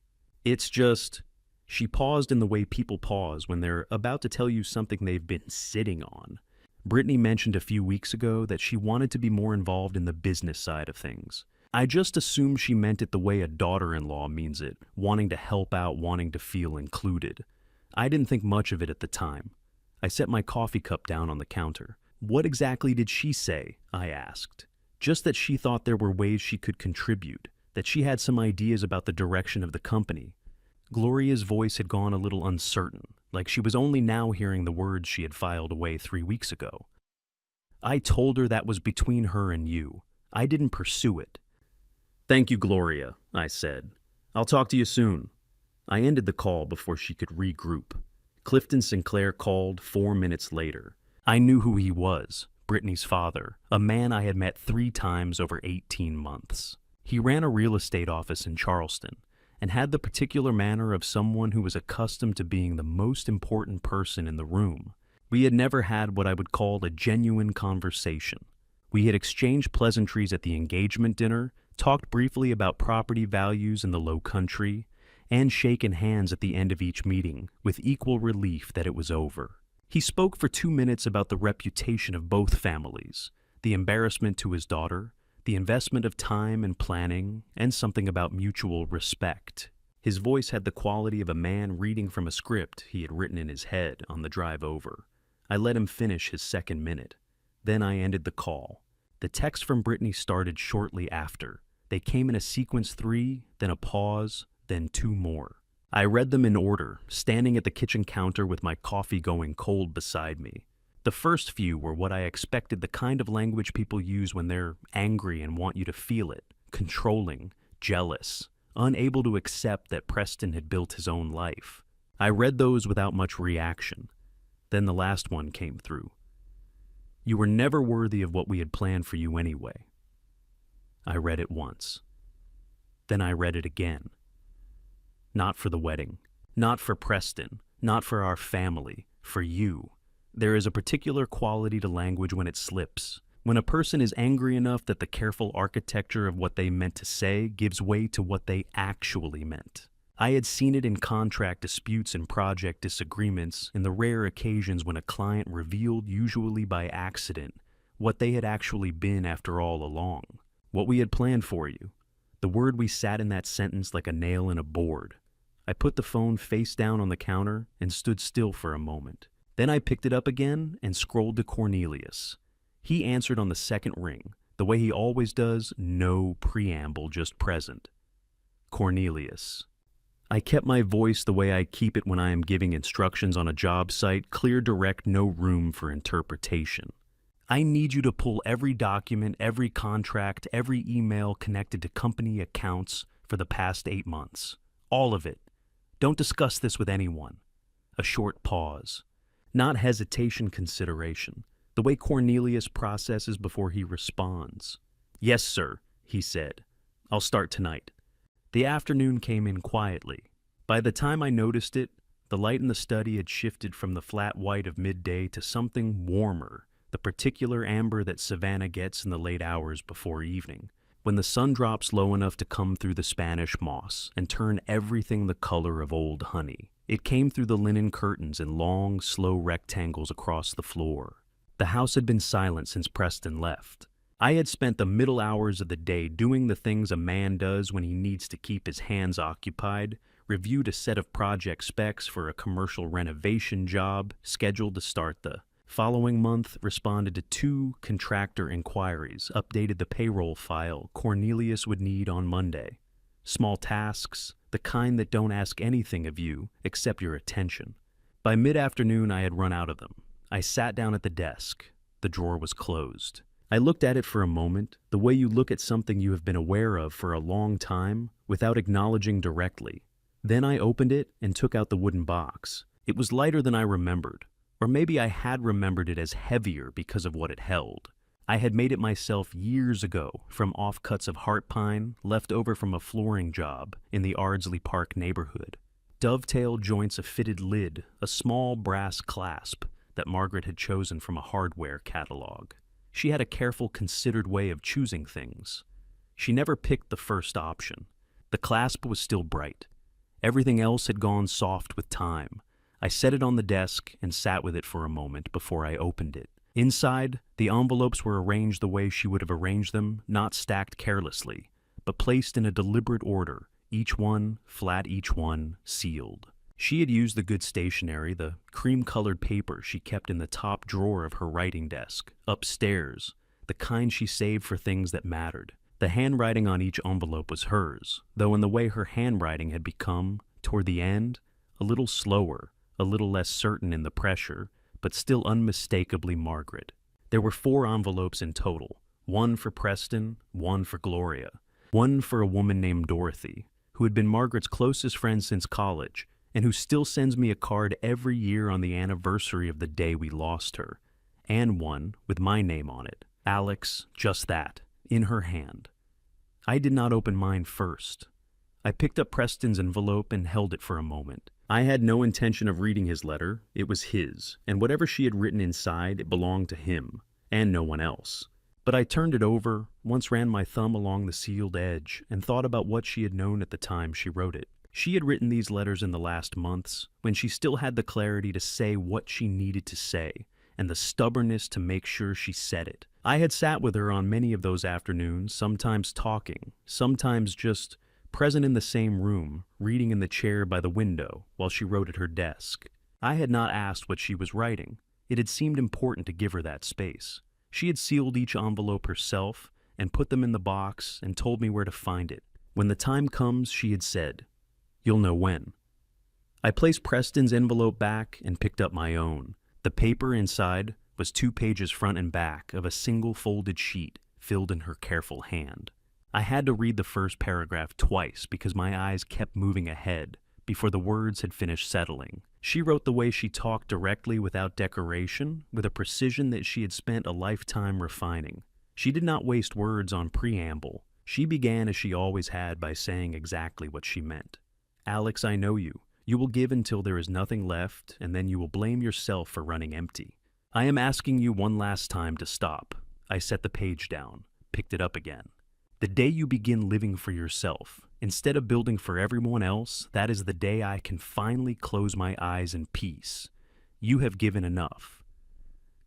It's just... She paused in the way people pause when they're about to tell you something they've been sitting on. Brittany mentioned a few weeks ago that she wanted to be more involved in the business side of things. I just assumed she meant it the way a daughter-in-law means it, wanting to help out, wanting to feel included. I didn't think much of it at the time. I set my coffee cup down on the counter. What exactly did she say? I asked. Just that she thought there were ways she could contribute, that she had some ideas about the direction of the company. Gloria's voice had gone a little uncertain, like she was only now hearing the words she had filed away 3 weeks ago. I told her that was between her and you. I didn't pursue it. Thank you, Gloria, I said. I'll talk to you soon. I ended the call before she could regroup. Clifton Sinclair called 4 minutes later. I knew who he was, Brittany's father, a man I had met 3 times over 18 months. He ran a real estate office in Charleston, and had the particular manner of someone who was accustomed to being the most important person in the room. We had never had what I would call a genuine conversation. We had exchanged pleasantries at the engagement dinner, talked briefly about property values in the low country, and shaken hands at the end of each meeting with equal relief that it was over. He spoke for 2 minutes about the reputation of both families, the embarrassment to his daughter, the investment of time and planning, and something about mutual respect. His voice had the quality of a man reading from a script he had written in his head on the drive over. I let him finish his 2nd minute. Then I ended the call. The text from Brittany started shortly after. They came in a sequence 3, then a pause, then 2 more. I read them in order, standing at the kitchen counter with my coffee going cold beside me. The first few were what I expected, the kind of language people use when they're angry and want you to feel it, controlling, jealous, unable to accept that Preston had built his own life. I read those without much reaction. Then the last one came through. You were never worthy of what we had planned for you anyway. I read it once. Then I read it again. Not for the wedding, not for Preston, not for our family, for you. There is a particular quality to language when it slips, when a person is angry enough that the careful architecture of what they meant to say gives way to what they actually meant. I had seen it in contract disputes and project disagreements, in the rare occasions when a client revealed, usually by accident, what they had actually been after all along, what we had planned for you. The word we sat in that sentence like a nail in a board. I put the phone face down on the counter and stood still for a moment. Then I picked it up again and scrolled to Cornelius. He answered on the 2nd ring, the way he always does, no preamble, just present. Cornelius. I kept my voice the way I keep it when I am giving instructions on a job site, clear, direct, no room for interpretation. I need you to pull every document, every contract, every email connected to company accounts for the past 8 months. All of it. Don't discuss this with anyone. A short pause. Not hesitation, consideration. The way Cornelius processes before he responds. Yes, sir, he said. I'll start tonight. The afternoon came in quietly. By the time I noticed it, the light in the study had shifted from the flat white of midday to something warmer, the particular amber that Savannah gets in the late hours before evening, when the sun drops low enough to come through the Spanish moss and turn everything the color of old honey. It came through the linen curtains in long, slow rectangles across the floor. The house had been silent since Preston left. I had spent the middle hours of the day doing the things a man does when he needs to keep his hands occupied, reviewed a set of project specs for a commercial renovation job scheduled to start the following month, responded to 2 contractor inquiries, updated the payroll file Cornelius would need on Monday. Small tasks, the kind that don't ask anything of you except your attention. By mid-afternoon, I had run out of them. I sat down at the desk. The drawer was closed. I looked at it for a moment, the way you look at something you have been aware of for a long time without acknowledging directly. Then I opened it and took out the wooden box. It was lighter than I remembered. Or maybe I had remembered it as heavier because of what it held. I had made it myself years ago from offcuts of heart pine left over from a flooring job in the Ardsley Park neighborhood. Dovetail joints a fitted lid, a small brass clasp that Margaret had chosen from a hardware catalog. She had a careful, considered way of choosing things. She never picked the first option. The clasp was still bright. Everything else had gone soft with time. I set it on the desk and sat with it for a moment before I opened it. Inside, the envelopes were arranged the way she would have arranged them, not stacked carelessly, but placed in a deliberate order, each one, flat each one, sealed. She had used the good stationery, the cream-colored paper she kept in the top drawer of her writing desk, upstairs, the kind she saved for things that mattered. The handwriting on each envelope was hers, though in the way her handwriting had become, toward the end, a little slower, a little less certain in the pressure, but still unmistakably Margaret. There were 4 envelopes in total, 1 for Preston, 1 for Gloria, 1 for a woman named Dorothy, who had been Margaret's closest friend since college, and who still sends me a card every year on the anniversary of the day we lost her, and 1 with my name on it, Alex, just that, in her hand. I did not open mine first. I picked up Preston's envelope and held it for a moment. I had no intention of reading his letter. It was his, and whatever she had written inside, it belonged to him, and no one else. But I turned it over, once ran my thumb along the sealed edge, and thought about what she had known at the time she wrote it. She had written these letters in the last months, when she still had the clarity to say what she needed to say, and the stubbornness to make sure she said it. I had sat with her on many of those afternoons, sometimes talking, sometimes just present in the same room, reading in the chair by the window while she wrote at her desk. I had not asked what she was writing. It had seemed important to give her that space. She had sealed each envelope herself and put them in the box and told me where to find it. When the time comes, she had said, "You'll know when." I placed Preston's envelope back and picked up my own. The paper inside was 2 pages front and back of a single folded sheet filled in her careful hand. I had to read the first paragraph twice because my eyes kept moving ahead before the words had finished settling. She wrote the way she talked, directly without decoration, with a precision that she had spent a lifetime refining. She did not waste words on preamble. She began as she always had by saying exactly what she meant. "Alex, I know you. You will give until there is nothing left, and then you will blame yourself for running empty. I am asking you one last time to stop." I set the page down, picked it up again. "The day you begin living for yourself, instead of building for everyone else, that is the day I can finally close my eyes in peace. You have given enough.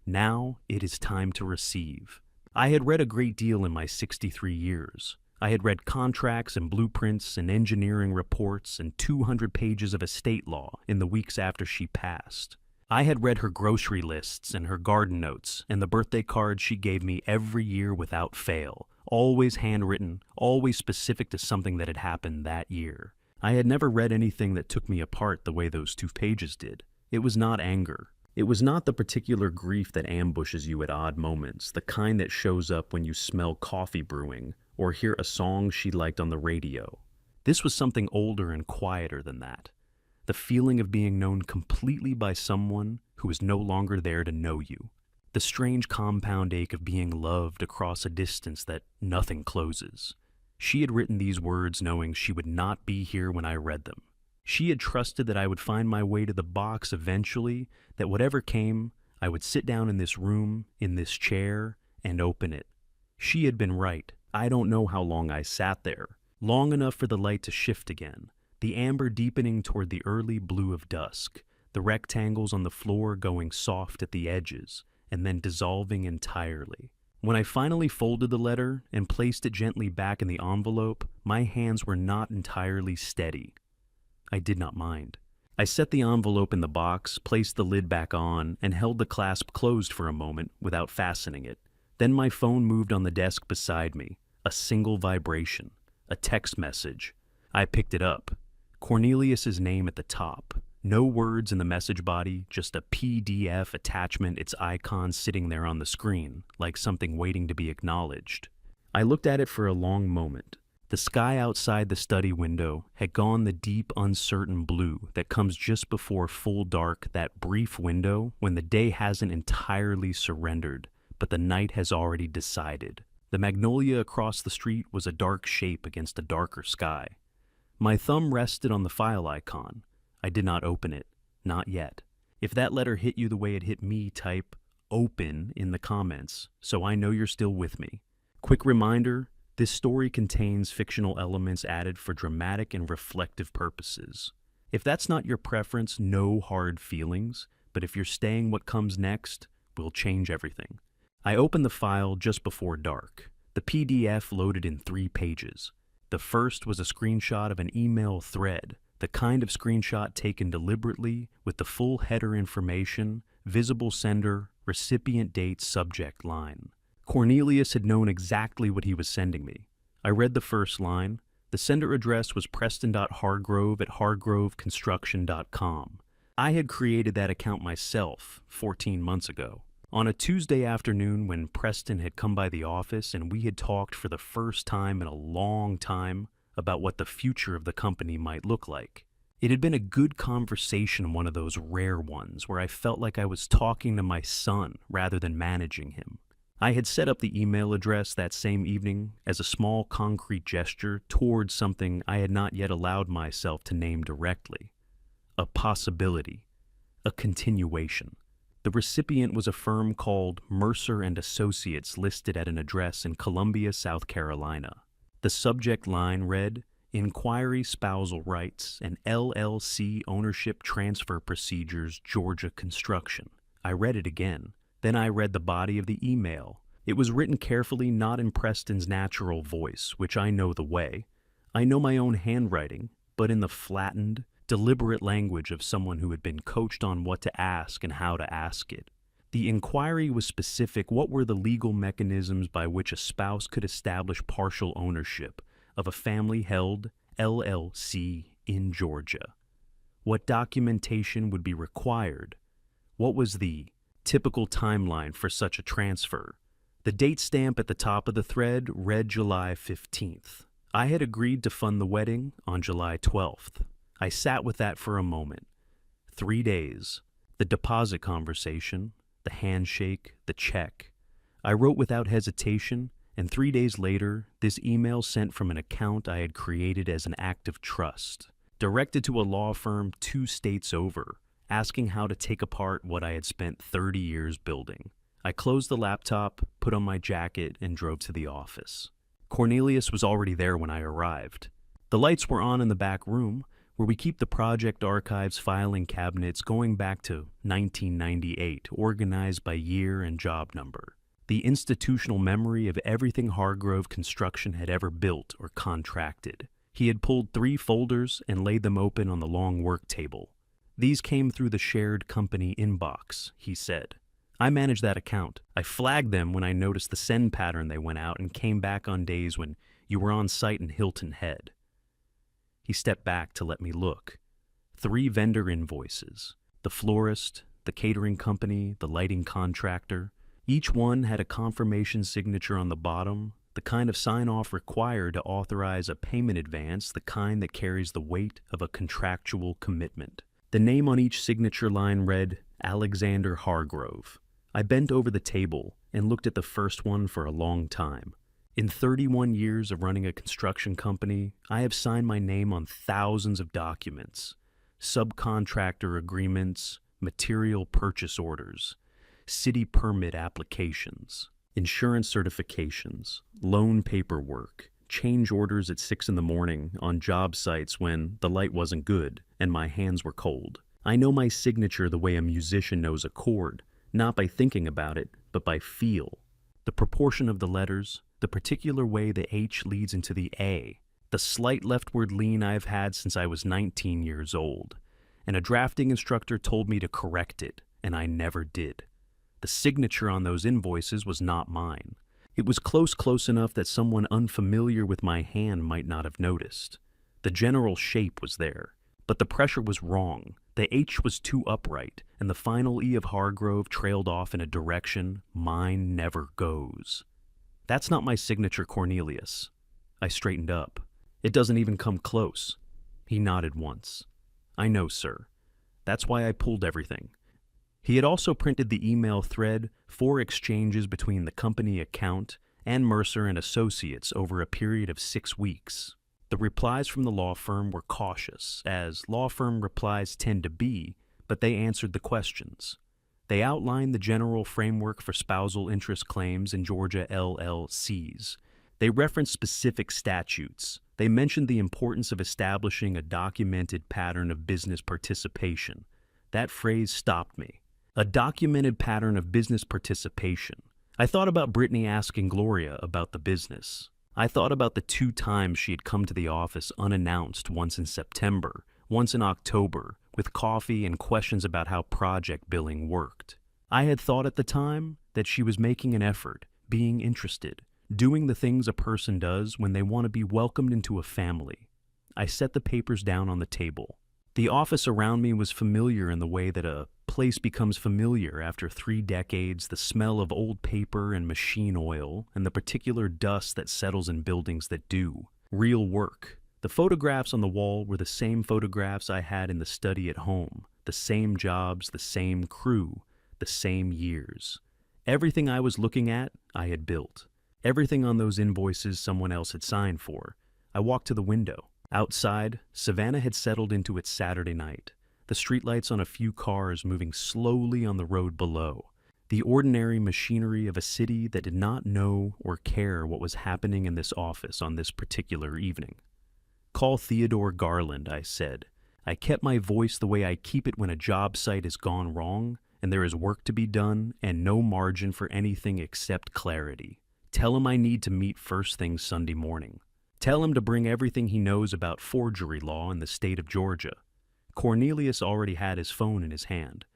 Now it is time to receive." I had read a great deal in my 63 years. I had read contracts and blueprints and engineering reports and 200 pages of estate law in the weeks after she passed. I had read her grocery lists and her garden notes and the birthday cards she gave me every year without fail, always handwritten, always specific to something that had happened that year. I had never read anything that took me apart the way those 2 pages did. It was not anger. It was not the particular grief that ambushes you at odd moments, the kind that shows up when you smell coffee brewing or hear a song she liked on the radio. This was something older and quieter than that. The feeling of being known completely by someone who is no longer there to know you. The strange compound ache of being loved across a distance that nothing closes. She had written these words knowing she would not be here when I read them. She had trusted that I would find my way to the box eventually, that whatever came, I would sit down in this room, in this chair, and open it. She had been right. I don't know how long I sat there. Long enough for the light to shift again, the amber deepening toward the early blue of dusk, the rectangles on the floor going soft at the edges, and then dissolving entirely. When I finally folded the letter and placed it gently back in the envelope, my hands were not entirely steady. I did not mind. I set the envelope in the box, placed the lid back on, and held the clasp closed for a moment without fastening it. Then my phone moved on the desk beside me. A single vibration. A text message. I picked it up. Cornelius's name at the top. No words in the message body, just a PDF attachment, its icon sitting there on the screen, like something waiting to be acknowledged. I looked at it for a long moment. The sky outside the study window had gone the deep, uncertain blue that comes just before full dark, that brief window when the day hasn't entirely surrendered, but the night has already decided. The magnolia across the street was a dark shape against a darker sky. My thumb rested on the file icon. I did not open it. Not yet. If that letter hit you the way it hit me, type "open" in the comments, so I know you're still with me. Quick reminder, this story contains fictional elements added for dramatic and reflective purposes. If that's not your preference, no hard feelings, but if you're staying what comes next, we'll change everything. I opened the file just before dark. The PDF loaded in 3 pages. The first was a screenshot of an email thread, the kind of screenshot taken deliberately with the full header information, visible sender, recipient date, subject line. Cornelius had known exactly what he was sending me. I read the first line. The sender address was preston.hargrove@hargroveconstruction.com. I had created that account myself 14 months ago. On a Tuesday afternoon when Preston had come by the office and we had talked for the first time in a long time about what the future of the company might look like. It had been a good conversation, one of those rare ones where I felt like I was talking to my son rather than managing him. I had set up the email address that same evening as a small concrete gesture towards something I had not yet allowed myself to name directly. A possibility. A continuation. The recipient was a firm called Mercer and Associates listed at an address in Columbia, South Carolina. The subject line read, "Inquiry Spousal Rights and LLC Ownership Transfer Procedures, Georgia Construction." I read it again. Then I read the body of the email. It was written carefully, not in Preston's natural voice, which I know the way. I know my own handwriting, but in the flattened, deliberate language of someone who had been coached on what to ask and how to ask it. The inquiry was specific. What were the legal mechanisms by which a spouse could establish partial ownership of a family-held LLC in Georgia? What documentation would be required? What was the typical timeline for such a transfer? The date stamp at the top of the thread read July 15th. I had agreed to fund the wedding on July 12th. I sat with that for a moment. 3 days. The deposit conversation, the handshake, the check. I wrote without hesitation, and 3 days later, this email sent from an account I had created as an act of trust, directed to a law firm 2 states over, asking how to take apart what I had spent 30 years building. I closed the laptop, put on my jacket, and drove to the office. Cornelius was already there when I arrived. The lights were on in the back room, where we keep the project archives filing cabinets going back to 1998, organized by year and job number. The institutional memory of everything Hargrove Construction had ever built or contracted. He had pulled 3 folders and laid them open on the long work table. "These came through the shared company inbox," he said. "I manage that account. I flagged them when I noticed the send pattern they went out and came back on days when you were on site in Hilton Head." He stepped back to let me look. 3 vendor invoices. The florist, the catering company, the lighting contractor. Each one had a confirmation signature on the bottom, the kind of sign-off required to authorize a payment advance, the kind that carries the weight of a contractual commitment. The name on each signature line read, Alexander Hargrove. I bent over the table and looked at the first one for a long time. In 31 years of running a construction company, I have signed my name on thousands of documents, subcontractor agreements, material purchase orders, city permit applications, insurance certifications, loan paperwork, change orders at 6 in the morning on job sites when the light wasn't good and my hands were cold. I know my signature the way a musician knows a chord, not by thinking about it, but by feel. The proportion of the letters, the particular way the H leads into the A, the slight leftward lean I've had since I was 19 years old. And a drafting instructor told me to correct it, and I never did. The signature on those invoices was not mine. It was close enough that someone unfamiliar with my hand might not have noticed. The general shape was there, but the pressure was wrong. The H was too upright, and the final E of Hargrove trailed off in a direction mine never goes. That's not my signature, Cornelius. I straightened up. It doesn't even come close. He nodded once. I know, sir. That's why I pulled everything. He had also printed the email thread for exchanges between the company account and Mercer and Associates over a period of 6 weeks. The replies from the law firm were cautious, as law firm replies tend to be, but they answered the questions. They outlined the general framework for spousal interest claims in Georgia LLCs. They referenced specific statutes. They mentioned the importance of establishing a documented pattern of business participation. That phrase stopped me. A documented pattern of business participation. I thought about Brittany asking Gloria about the business. I thought about the 2 times she had come to the office unannounced, once in September, once in October, with coffee and questions about how project billing worked. I had thought at the time that she was making an effort, being interested, doing the things a person does when they want to be welcomed into a family. I set the papers down on the table. The office around me was familiar in the way that a place becomes familiar after 3 decades, the smell of old paper and machine oil, and the particular dust that settles in buildings that do real work. The photographs on the wall were the same photographs I had in the study at home, the same jobs, the same crew, the same years. Everything I was looking at, I had built. Everything on those invoices someone else had signed for. I walked to the window. Outside, Savannah had settled into its Saturday night, the streetlights on a few cars moving slowly on the road below, the ordinary machinery of a city that did not know or care what was happening in this office on this particular evening. Call Theodore Garland, I said. I kept my voice the way I keep it when a job site has gone wrong and there is work to be done and no margin for anything except clarity. Tell him I need to meet first thing Sunday morning. Tell him to bring everything he knows about forgery law in the state of Georgia. Cornelius already had his phone in his hand.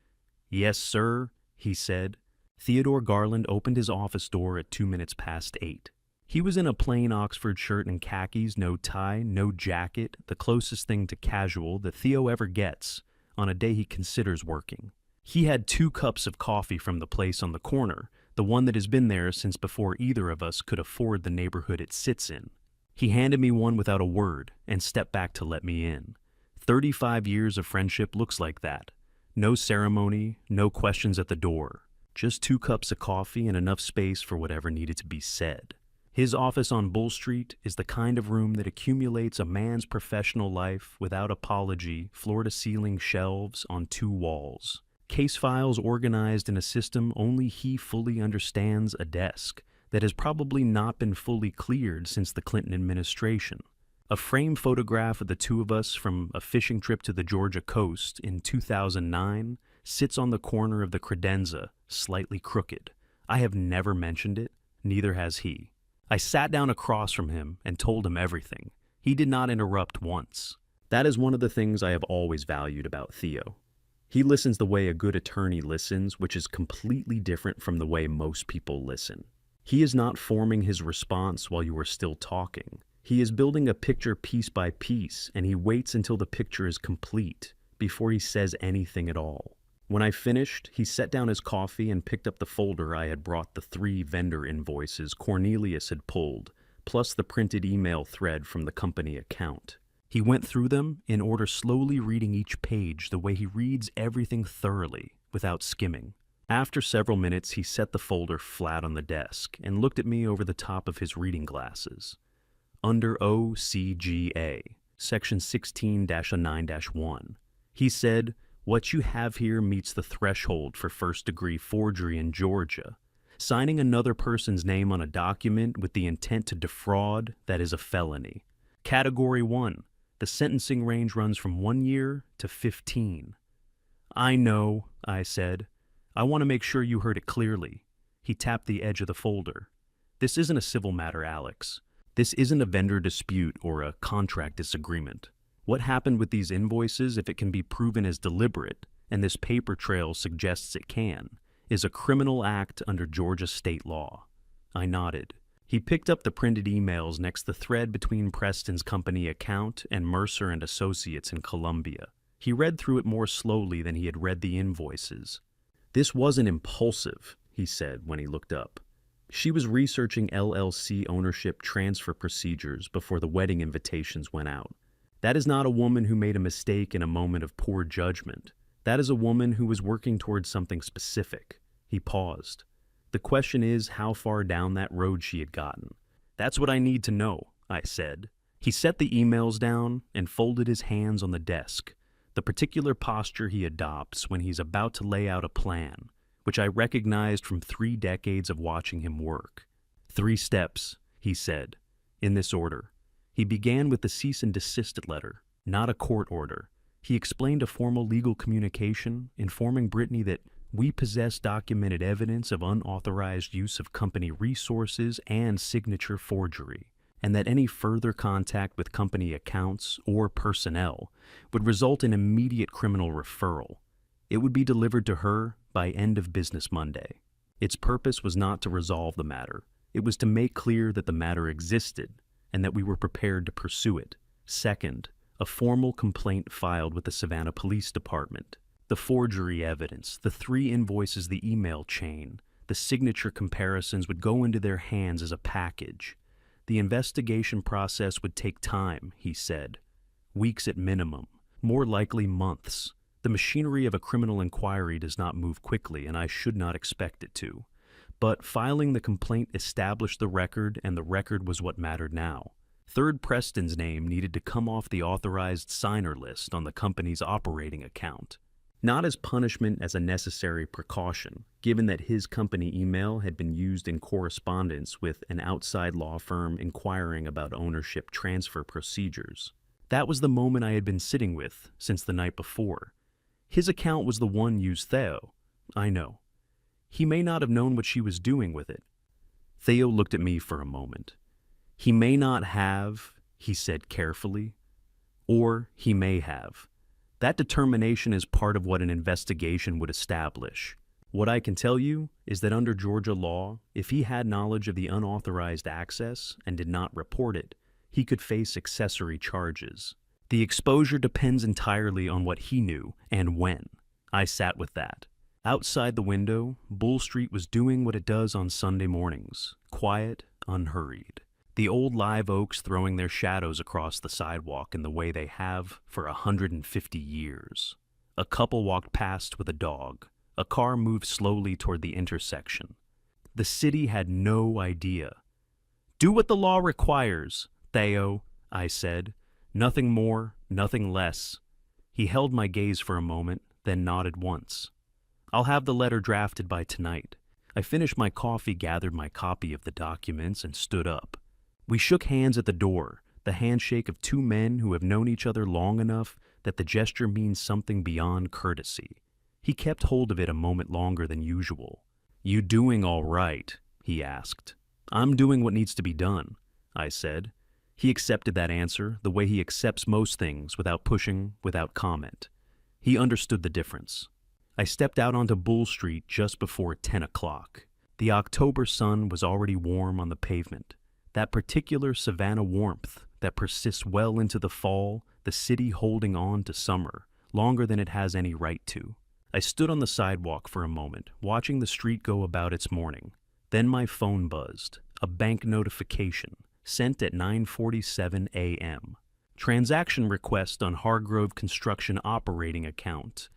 Yes, sir, he said. Theodore Garland opened his office door at 8:02. He was in a plain Oxford shirt and khakis, no tie, no jacket, the closest thing to casual that Theo ever gets on a day he considers working. He had 2 cups of coffee from the place on the corner, the one that has been there since before either of us could afford the neighborhood it sits in. He handed me one without a word and stepped back to let me in. 35 years of friendship looks like that. No ceremony, no questions at the door. Just 2 cups of coffee and enough space for whatever needed to be said. His office on Bull Street is the kind of room that accumulates a man's professional life without apology, floor-to-ceiling shelves on 2 walls. Case files organized in a system only he fully understands, a desk that has probably not been fully cleared since the Clinton administration. A framed photograph of the 2 of us from a fishing trip to the Georgia coast in 2009 sits on the corner of the credenza, slightly crooked. I have never mentioned it, neither has he. I sat down across from him and told him everything. He did not interrupt once. That is one of the things I have always valued about Theo. He listens the way a good attorney listens, which is completely different from the way most people listen. He is not forming his response while you are still talking. He is building a picture piece by piece, and he waits until the picture is complete before he says anything at all. When I finished, he set down his coffee and picked up the folder I had brought the 3 vendor invoices Cornelius had pulled, plus the printed email thread from the company account. He went through them in order, slowly reading each page the way he reads everything thoroughly, without skimming. After several minutes, he set the folder flat on the desk and looked at me over the top of his reading glasses. Under OCGA, Section 16-9-1, he said, "What you have here meets the threshold for first-degree forgery in Georgia. Signing another person's name on a document with the intent to defraud, that is a felony. Category 1, the sentencing range runs from 1 year to 15. I know, I said. I want to make sure you heard it clearly. He tapped the edge of the folder. This isn't a civil matter, Alex. This isn't a vendor dispute or a contract disagreement. What happened with these invoices, if it can be proven as deliberate, and this paper trail suggests it can, is a criminal act under Georgia state law. I nodded. He picked up the printed emails next the thread between Preston's company account and Mercer and Associates in Columbia. He read through it more slowly than he had read the invoices. This wasn't impulsive, he said when he looked up. She was researching LLC ownership transfer procedures before the wedding invitations went out. That is not a woman who made a mistake in a moment of poor judgment. That is a woman who was working towards something specific. He paused. The question is how far down that road she had gotten. That's what I need to know, I said. He set the emails down and folded his hands on the desk, the particular posture he adopts when he's about to lay out a plan, which I recognized from 3 decades of watching him work. 3 steps, he said, in this order. He began with the cease and desist letter, not a court order. He explained a formal legal communication informing Brittany that we possess documented evidence of unauthorized use of company resources and signature forgery, and that any further contact with company accounts or personnel would result in immediate criminal referral. It would be delivered to her by end of business Monday. Its purpose was not to resolve the matter. It was to make clear that the matter existed and that we were prepared to pursue it. Second, a formal complaint filed with the Savannah Police Department. The forgery evidence, the 3 invoices, the email chain, the signature comparisons would go into their hands as a package. The investigation process would take time, he said. Weeks at minimum, more likely months. The machinery of a criminal inquiry does not move quickly, and I should not expect it to. But filing the complaint established the record, and the record was what mattered now. Third Preston's name needed to come off the authorized signer list on the company's operating account. Not as punishment as a necessary precaution, given that his company email had been used in correspondence with an outside law firm inquiring about ownership transfer procedures. That was the moment I had been sitting with since the night before. His account was the one used Theo. I know. He may not have known what she was doing with it. Theo looked at me for a moment. He may not have, he said carefully, or he may have. That determination is part of what an investigation would establish. What I can tell you is that under Georgia law, if he had knowledge of the unauthorized access and did not report it, he could face accessory charges. The exposure depends entirely on what he knew and when. I sat with that. Outside the window, Bull Street was doing what it does on Sunday mornings, quiet, unhurried. The old live oaks throwing their shadows across the sidewalk in the way they have for 150 years. A couple walked past with a dog. A car moved slowly toward the intersection. The city had no idea. Do what the law requires, Theo, I said. Nothing more, nothing less. He held my gaze for a moment, then nodded once. I'll have the letter drafted by tonight. I finished my coffee, gathered my copy of the documents, and stood up. We shook hands at the door, the handshake of 2 men who have known each other long enough that the gesture means something beyond courtesy. He kept hold of it a moment longer than usual. You doing all right? He asked. I'm doing what needs to be done, I said. He accepted that answer the way he accepts most things, without pushing, without comment. He understood the difference. I stepped out onto Bull Street just before 10 o'clock. The October sun was already warm on the pavement. That particular Savannah warmth that persists well into the fall, the city holding on to summer, longer than it has any right to. I stood on the sidewalk for a moment, watching the street go about its morning. Then my phone buzzed, a bank notification, sent at 9:47 a.m. Transaction request on Hargrove Construction operating account.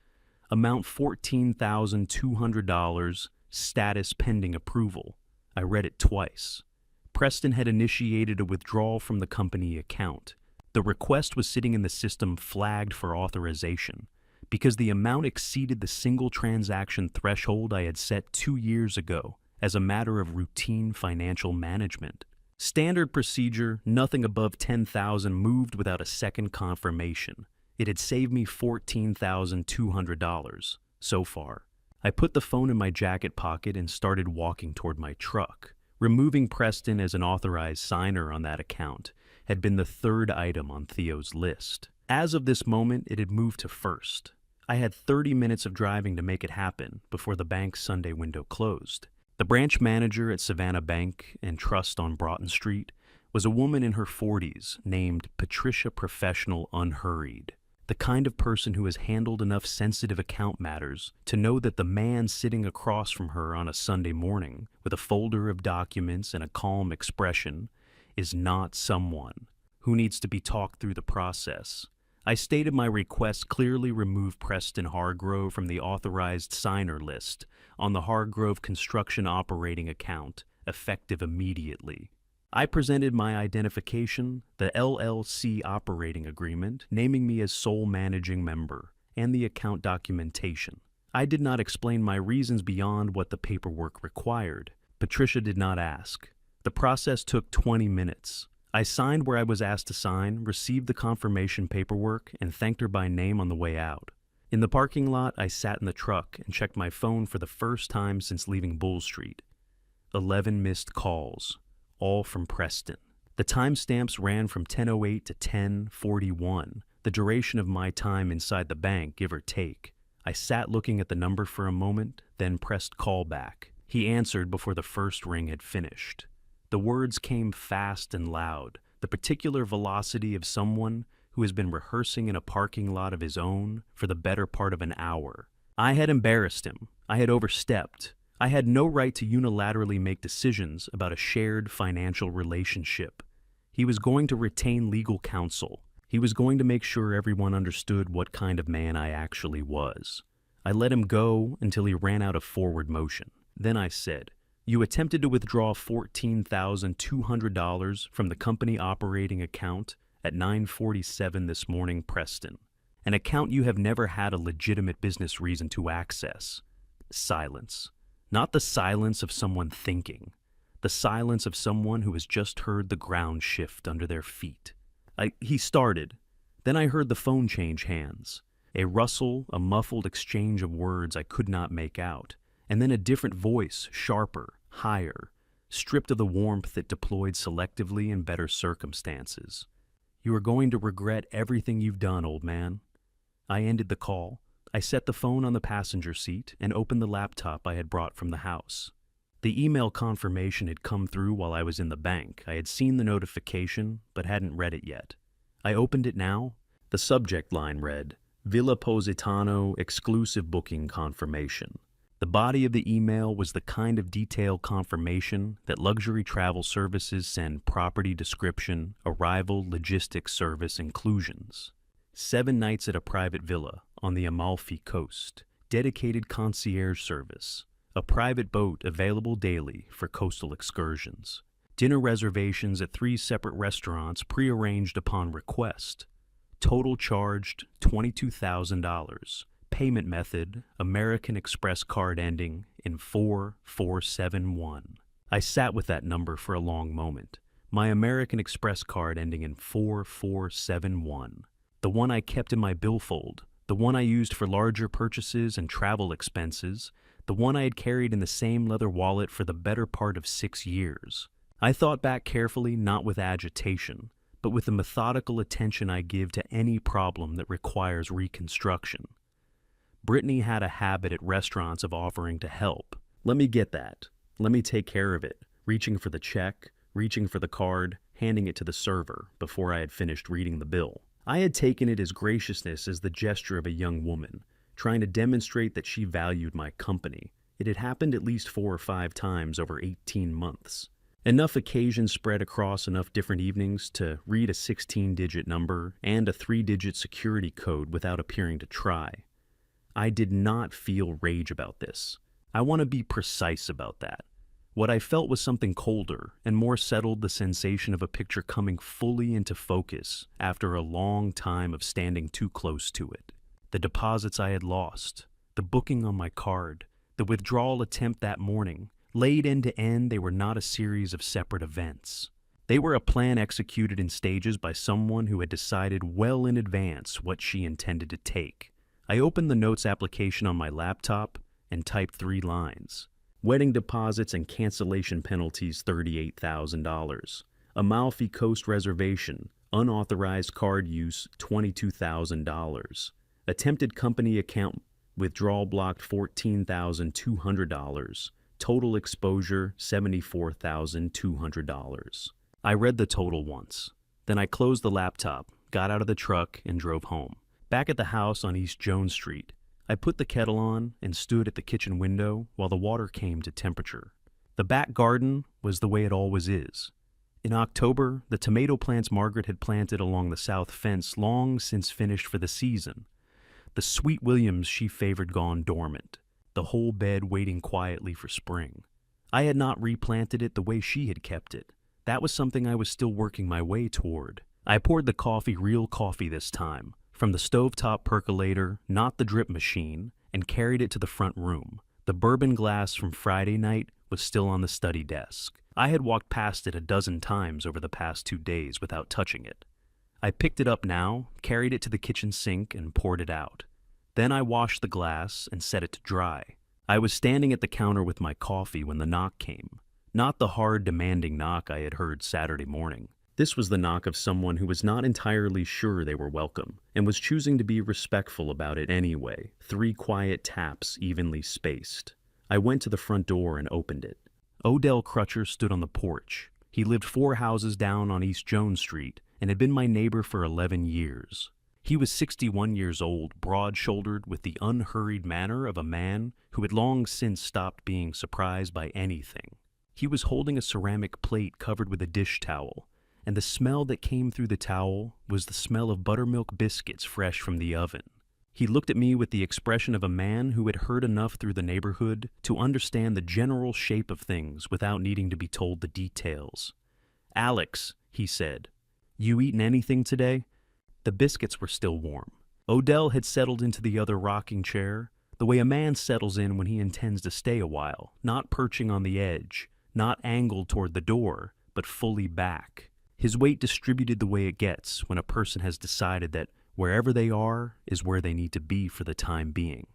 Amount $14,200, status pending approval. I read it twice. Preston had initiated a withdrawal from the company account. The request was sitting in the system flagged for authorization because the amount exceeded the single transaction threshold I had set 2 years ago as a matter of routine financial management. Standard procedure, nothing above $10,000 moved without a second confirmation. It had saved me $14,200 so far. I put the phone in my jacket pocket and started walking toward my truck. Removing Preston as an authorized signer on that account had been the third item on Theo's list. As of this moment, it had moved to first. I had 30 minutes of driving to make it happen before the bank's Sunday window closed. The branch manager at Savannah Bank and Trust on Broughton Street was a woman in her 40s named Patricia Professional Unhurried, the kind of person who has handled enough sensitive account matters to know that the man sitting across from her on a Sunday morning with a folder of documents and a calm expression is not someone who needs to be talked through the process. I stated my request clearly remove Preston Hargrove from the authorized signer list on the Hargrove Construction operating account, effective immediately. I presented my identification, the LLC operating agreement, naming me as sole managing member, and the account documentation. I did not explain my reasons beyond what the paperwork required. Patricia did not ask. The process took 20 minutes. I signed where I was asked to sign, received the confirmation paperwork, and thanked her by name on the way out. In the parking lot, I sat in the truck and checked my phone for the first time since leaving Bull Street. 11 missed calls, all from Preston. The timestamps ran from 10:08 to 10:41, the duration of my time inside the bank, give or take. I sat looking at the number for a moment, then pressed call back. He answered before the first ring had finished. The words came fast and loud, the particular velocity of someone who has been rehearsing in a parking lot of his own for the better part of an hour. I had embarrassed him. I had overstepped. I had no right to unilaterally make decisions about a shared financial relationship. He was going to retain legal counsel. He was going to make sure everyone understood what kind of man I actually was. I let him go until he ran out of forward motion. Then I said, "You attempted to withdraw $14,200 from the company operating account at 9:47 this morning, Preston. An account you have never had a legitimate business reason to access." Silence. Not the silence of someone thinking. The silence of someone who has just heard the ground shift under their feet. He started. Then I heard the phone change hands. A rustle, a muffled exchange of words I could not make out. And then a different voice, sharper, higher, stripped of the warmth it deployed selectively in better circumstances. "You are going to regret everything you've done, old man." I ended the call. I set the phone on the passenger seat and opened the laptop I had brought from the house. The email confirmation had come through while I was in the bank. I had seen the notification, but hadn't read it yet. I opened it now. The subject line read, "Villa Positano exclusive booking confirmation." The body of the email was the kind of detail confirmation that luxury travel services send property description, arrival, logistics service inclusions. 7 nights at a private villa on the Amalfi Coast, dedicated concierge service, a private boat available daily for coastal excursions, dinner reservations at 3 separate restaurants prearranged upon request, total charged $22,000. Payment method, American Express card ending in 4471. I sat with that number for a long moment. My American Express card ending in 4471. The one I kept in my billfold, the one I used for larger purchases and travel expenses, the one I had carried in the same leather wallet for the better part of 6 years. I thought back carefully, not with agitation, but with the methodical attention I give to any problem that requires reconstruction. Brittany had a habit at restaurants of offering to help. "Let me get that. Let me take care of it," reaching for the check, reaching for the card, handing it to the server before I had finished reading the bill. I had taken it as graciousness as the gesture of a young woman, trying to demonstrate that she valued my company. It had happened at least 4 or 5 times over 18 months. Enough occasions spread across enough different evenings to read a 16-digit number and a 3-digit security code without appearing to try. I did not feel rage about this. I want to be precise about that. What I felt was something colder and more settled, the sensation of a picture coming fully into focus after a long time of standing too close to it. The deposits I had lost, the booking on my card, the withdrawal attempt that morning, laid end to end, they were not a series of separate events. They were a plan executed in stages by someone who had decided well in advance what she intended to take. I opened the notes application on my laptop and typed 3 lines. Wedding deposits and cancellation penalties $38,000. Amalfi Coast reservation, unauthorized card use $22,000. Attempted company account withdrawal blocked $14,200. Total exposure $74,200. I read the total once. Then I closed the laptop, got out of the truck, and drove home. Back at the house on East Jones Street, I put the kettle on and stood at the kitchen window while the water came to temperature. The back garden was the way it always is. In October, the tomato plants Margaret had planted along the south fence long since finished for the season. The sweet williams she favored gone dormant, the whole bed waiting quietly for spring. I had not replanted it the way she had kept it. That was something I was still working my way toward. I poured the coffee, real coffee this time, from the stovetop percolator, not the drip machine, and carried it to the front room. The bourbon glass from Friday night was still on the study desk. I had walked past it a dozen times over the past 2 days without touching it. I picked it up now, carried it to the kitchen sink, and poured it out. Then I washed the glass and set it to dry. I was standing at the counter with my coffee when the knock came. Not the hard, demanding knock I had heard Saturday morning. This was the knock of someone who was not entirely sure they were welcome, and was choosing to be respectful about it anyway. 3 quiet taps, evenly spaced. I went to the front door and opened it. Odell Crutcher stood on the porch. He lived 4 houses down on East Jones Street, and had been my neighbor for 11 years. He was 61 years old, broad-shouldered, with the unhurried manner of a man who had long since stopped being surprised by anything. He was holding a ceramic plate covered with a dish towel, and the smell that came through the towel was the smell of buttermilk biscuits fresh from the oven. He looked at me with the expression of a man who had heard enough through the neighborhood to understand the general shape of things without needing to be told the details. "Alex," he said, "you eaten anything today?" The biscuits were still warm. Odell had settled into the other rocking chair, the way a man settles in when he intends to stay a while, not perching on the edge, not angled toward the door, but fully back. His weight distributed the way it gets when a person has decided that wherever they are is where they need to be for the time being.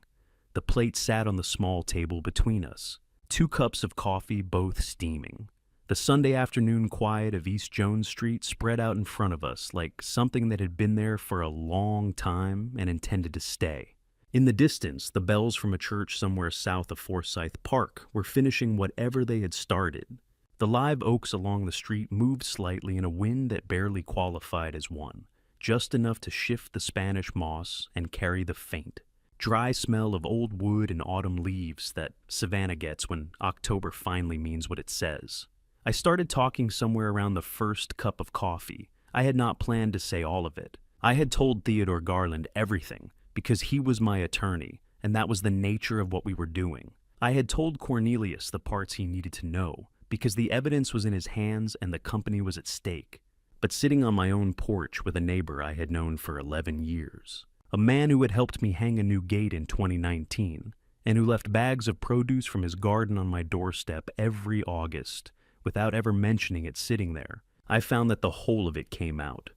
The plate sat on the small table between us, 2 cups of coffee, both steaming. The Sunday afternoon quiet of East Jones Street spread out in front of us like something that had been there for a long time and intended to stay. In the distance, the bells from a church somewhere south of Forsyth Park were finishing whatever they had started. The live oaks along the street moved slightly in a wind that barely qualified as one, just enough to shift the Spanish moss and carry the faint, dry smell of old wood and autumn leaves that Savannah gets when October finally means what it says. I started talking somewhere around the first cup of coffee. I had not planned to say all of it. I had told Theodore Garland everything because he was my attorney, and that was the nature of what we were doing. I had told Cornelius the parts he needed to know, because the evidence was in his hands and the company was at stake. But sitting on my own porch with a neighbor I had known for 11 years, a man who had helped me hang a new gate in 2019, and who left bags of produce from his garden on my doorstep every August, without ever mentioning it sitting there, I found that the whole of it came out.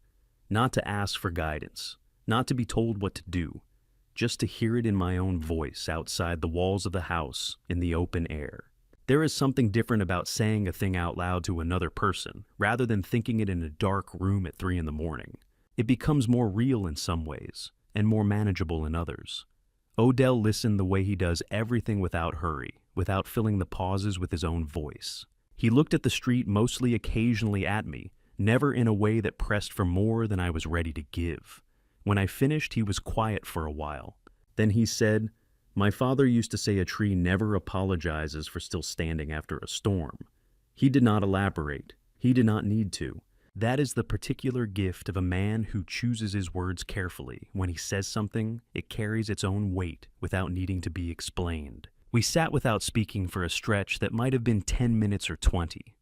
Not to ask for guidance, not to be told what to do, just to hear it in my own voice outside the walls of the house in the open air. There is something different about saying a thing out loud to another person, rather than thinking it in a dark room at 3 a.m. It becomes more real in some ways, and more manageable in others. Odell listened the way he does everything without hurry, without filling the pauses with his own voice. He looked at the street mostly occasionally at me, never in a way that pressed for more than I was ready to give. When I finished, he was quiet for a while. Then he said, "My father used to say a tree never apologizes for still standing after a storm." He did not elaborate. He did not need to. That is the particular gift of a man who chooses his words carefully. When he says something, it carries its own weight without needing to be explained. We sat without speaking for a stretch that might have been 10 minutes or 20.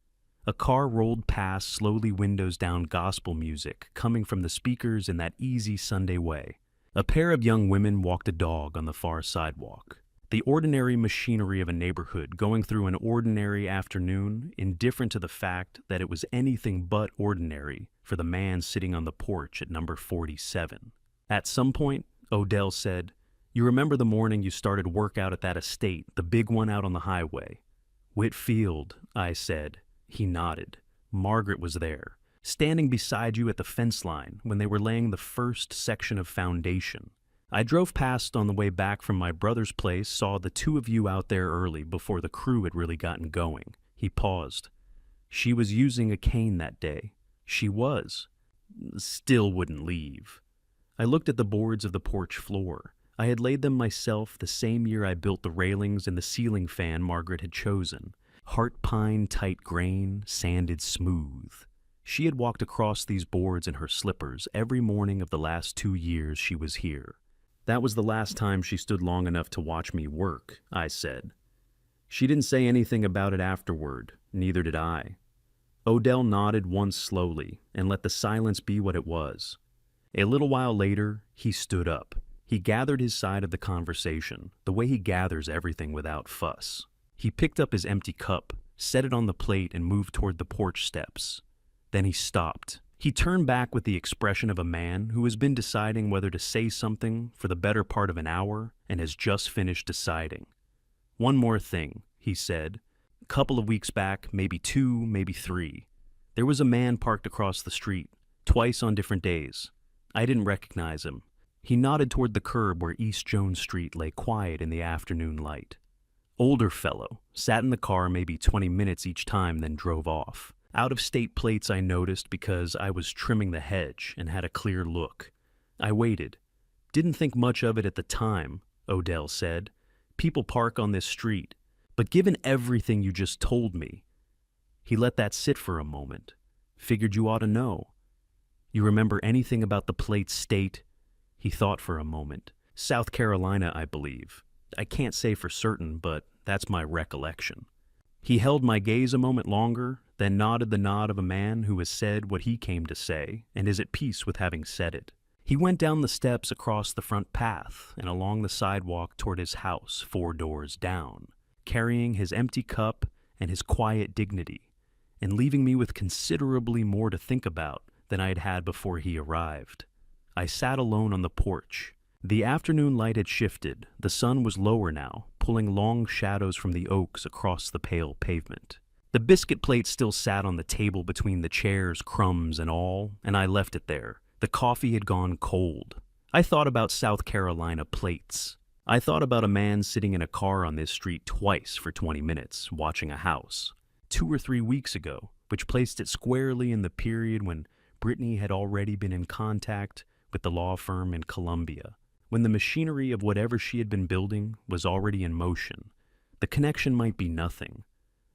A car rolled past, slowly windows down, gospel music coming from the speakers in that easy Sunday way. A pair of young women walked a dog on the far sidewalk. The ordinary machinery of a neighborhood going through an ordinary afternoon, indifferent to the fact that it was anything but ordinary for the man sitting on the porch at number 47. At some point, Odell said, You remember the morning you started work out at that estate, the big one out on the highway? Whitfield, I said. He nodded. Margaret was there, standing beside you at the fence line when they were laying the first section of foundation. I drove past on the way back from my brother's place, saw the two of you out there early before the crew had really gotten going. He paused. She was using a cane that day. She was. Still wouldn't leave. I looked at the boards of the porch floor. I had laid them myself the same year I built the railings and the ceiling fan Margaret had chosen. Heart pine tight grain, sanded smooth. She had walked across these boards in her slippers every morning of the last 2 years she was here. That was the last time she stood long enough to watch me work, I said. She didn't say anything about it afterward, neither did I. Odell nodded once slowly and let the silence be what it was. A little while later, he stood up. He gathered his side of the conversation, the way he gathers everything without fuss. He picked up his empty cup, set it on the plate, and moved toward the porch steps. Then he stopped. He turned back with the expression of a man who has been deciding whether to say something for the better part of an hour and has just finished deciding. One more thing, he said. A couple of weeks back, maybe 2, maybe 3. There was a man parked across the street, twice on different days. I didn't recognize him. He nodded toward the curb where East Jones Street lay quiet in the afternoon light. Older fellow, sat in the car maybe 20 minutes each time, then drove off. Out-of-state plates I noticed because I was trimming the hedge and had a clear look. I waited. Didn't think much of it at the time, Odell said. People park on this street. But given everything you just told me, he let that sit for a moment. Figured you ought to know. You remember anything about the plate's state? He thought for a moment. South Carolina, I believe. I can't say for certain, but that's my recollection. He held my gaze a moment longer, then nodded the nod of a man who has said what he came to say and is at peace with having said it. He went down the steps across the front path and along the sidewalk toward his house 4 doors down, carrying his empty cup and his quiet dignity, and leaving me with considerably more to think about than I had had before he arrived. I sat alone on the porch. The afternoon light had shifted. The sun was lower now, pulling long shadows from the oaks across the pale pavement. The biscuit plate still sat on the table between the chairs, crumbs and all, and I left it there. The coffee had gone cold. I thought about South Carolina plates. I thought about a man sitting in a car on this street twice for 20 minutes, watching a house. 2 or 3 weeks ago, which placed it squarely in the period when Brittany had already been in contact with the law firm in Columbia, when the machinery of whatever she had been building was already in motion. The connection might be nothing,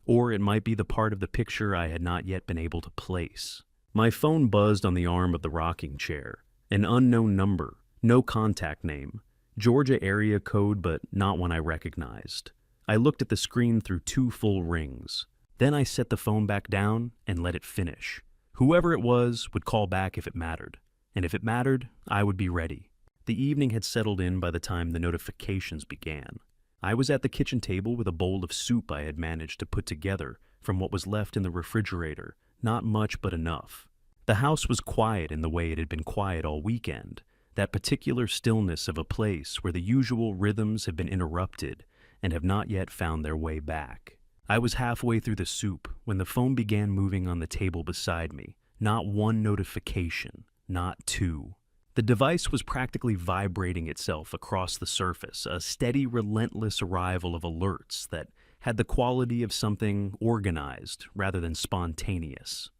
or it might be the part of the picture I had not yet been able to place. My phone buzzed on the arm of the rocking chair. An unknown number, no contact name, Georgia area code, but not one I recognized. I looked at the screen through 2 full rings. Then I set the phone back down and let it finish. Whoever it was would call back if it mattered, and if it mattered, I would be ready. The evening had settled in by the time the notifications began. I was at the kitchen table with a bowl of soup I had managed to put together from what was left in the refrigerator, not much but enough. The house was quiet in the way it had been quiet all weekend, that particular stillness of a place where the usual rhythms have been interrupted and have not yet found their way back. I was halfway through the soup when the phone began moving on the table beside me. Not 1 notification, not 2. The device was practically vibrating itself across the surface, a steady, relentless arrival of alerts that had the quality of something organized rather than spontaneous.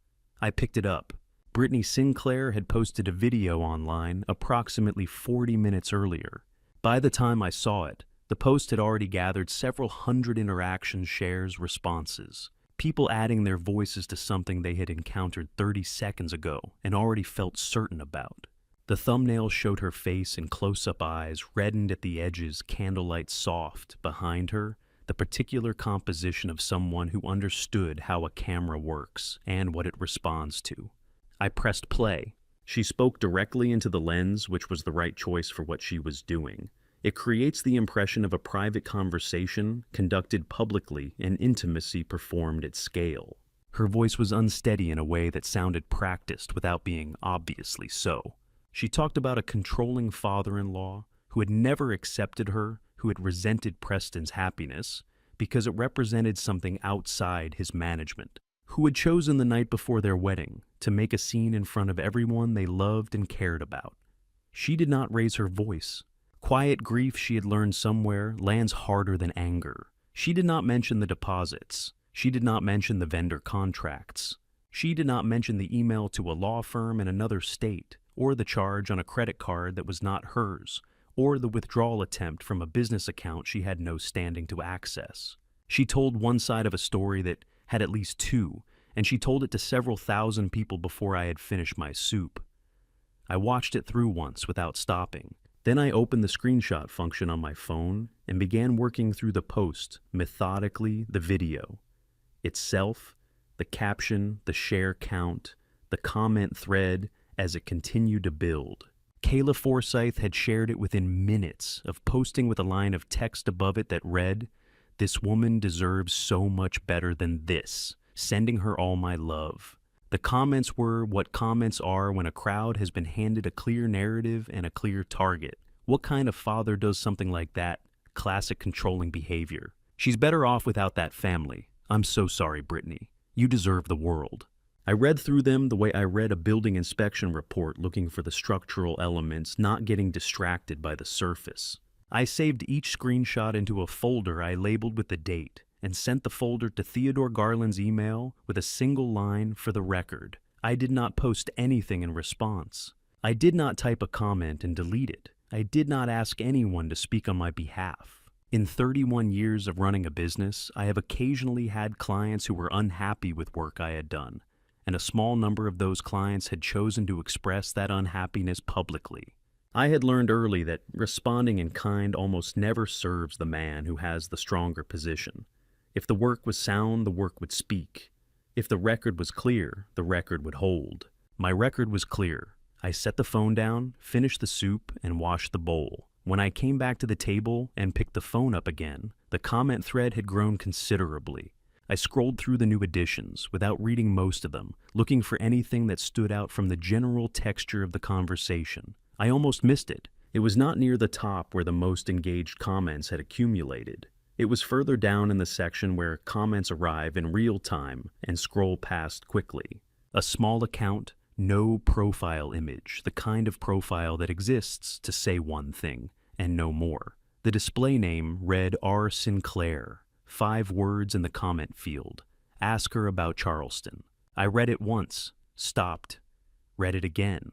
I picked it up. Brittany Sinclair had posted a video online approximately 40 minutes earlier. By the time I saw it, the post had already gathered several hundred interactions, shares, responses. People adding their voices to something they had encountered 30 seconds ago and already felt certain about. The thumbnail showed her face in close-up eyes, reddened at the edges, candlelight soft. Behind her, the particular composition of someone who understood how a camera works and what it responds to. I pressed play. She spoke directly into the lens, which was the right choice for what she was doing. It creates the impression of a private conversation conducted publicly and intimacy performed at scale. Her voice was unsteady in a way that sounded practiced without being obviously so. She talked about a controlling father-in-law who had never accepted her, who had resented Preston's happiness because it represented something outside his management, who had chosen the night before their wedding to make a scene in front of everyone they loved and cared about. She did not raise her voice. Quiet grief, she had learned somewhere, lands harder than anger. She did not mention the deposits. She did not mention the vendor contracts. She did not mention the email to a law firm in another state, or the charge on a credit card that was not hers, or the withdrawal attempt from a business account she had no standing to access. She told one side of a story that had at least two, and she told it to several thousand people before I had finished my soup. I watched it through once without stopping. Then I opened the screenshot function on my phone and began working through the post, methodically, the video itself, the caption, the share count, the comment thread as it continued to build. Kayla Forsyth had shared it within minutes of posting with a line of text above it that read, "This woman deserves so much better than this. Sending her all my love." The comments were what comments are when a crowd has been handed a clear narrative and a clear target. What kind of father does something like that? Classic controlling behavior. She's better off without that family. I'm so sorry, Brittany. You deserve the world. I read through them the way I read a building inspection report looking for the structural elements, not getting distracted by the surface. I saved each screenshot into a folder I labeled with the date and sent the folder to Theodore Garland's email with a single line for the record. I did not post anything in response. I did not type a comment and delete it. I did not ask anyone to speak on my behalf. In 31 years of running a business, I have occasionally had clients who were unhappy with work I had done, and a small number of those clients had chosen to express that unhappiness publicly. I had learned early that responding in kind almost never serves the man who has the stronger position. If the work was sound, the work would speak. If the record was clear, the record would hold. My record was clear. I set the phone down, finished the soup, and washed the bowl. When I came back to the table and picked the phone up again, the comment thread had grown considerably. I scrolled through the new additions without reading most of them, looking for anything that stood out from the general texture of the conversation. I almost missed it. It was not near the top where the most engaged comments had accumulated. It was further down in the section where comments arrive in real time and scroll past quickly. A small account, no profile image, the kind of profile that exists to say one thing and no more. The display name read R. Sinclair, 5 words in the comment field. Ask her about Charleston. I read it once, stopped, read it again.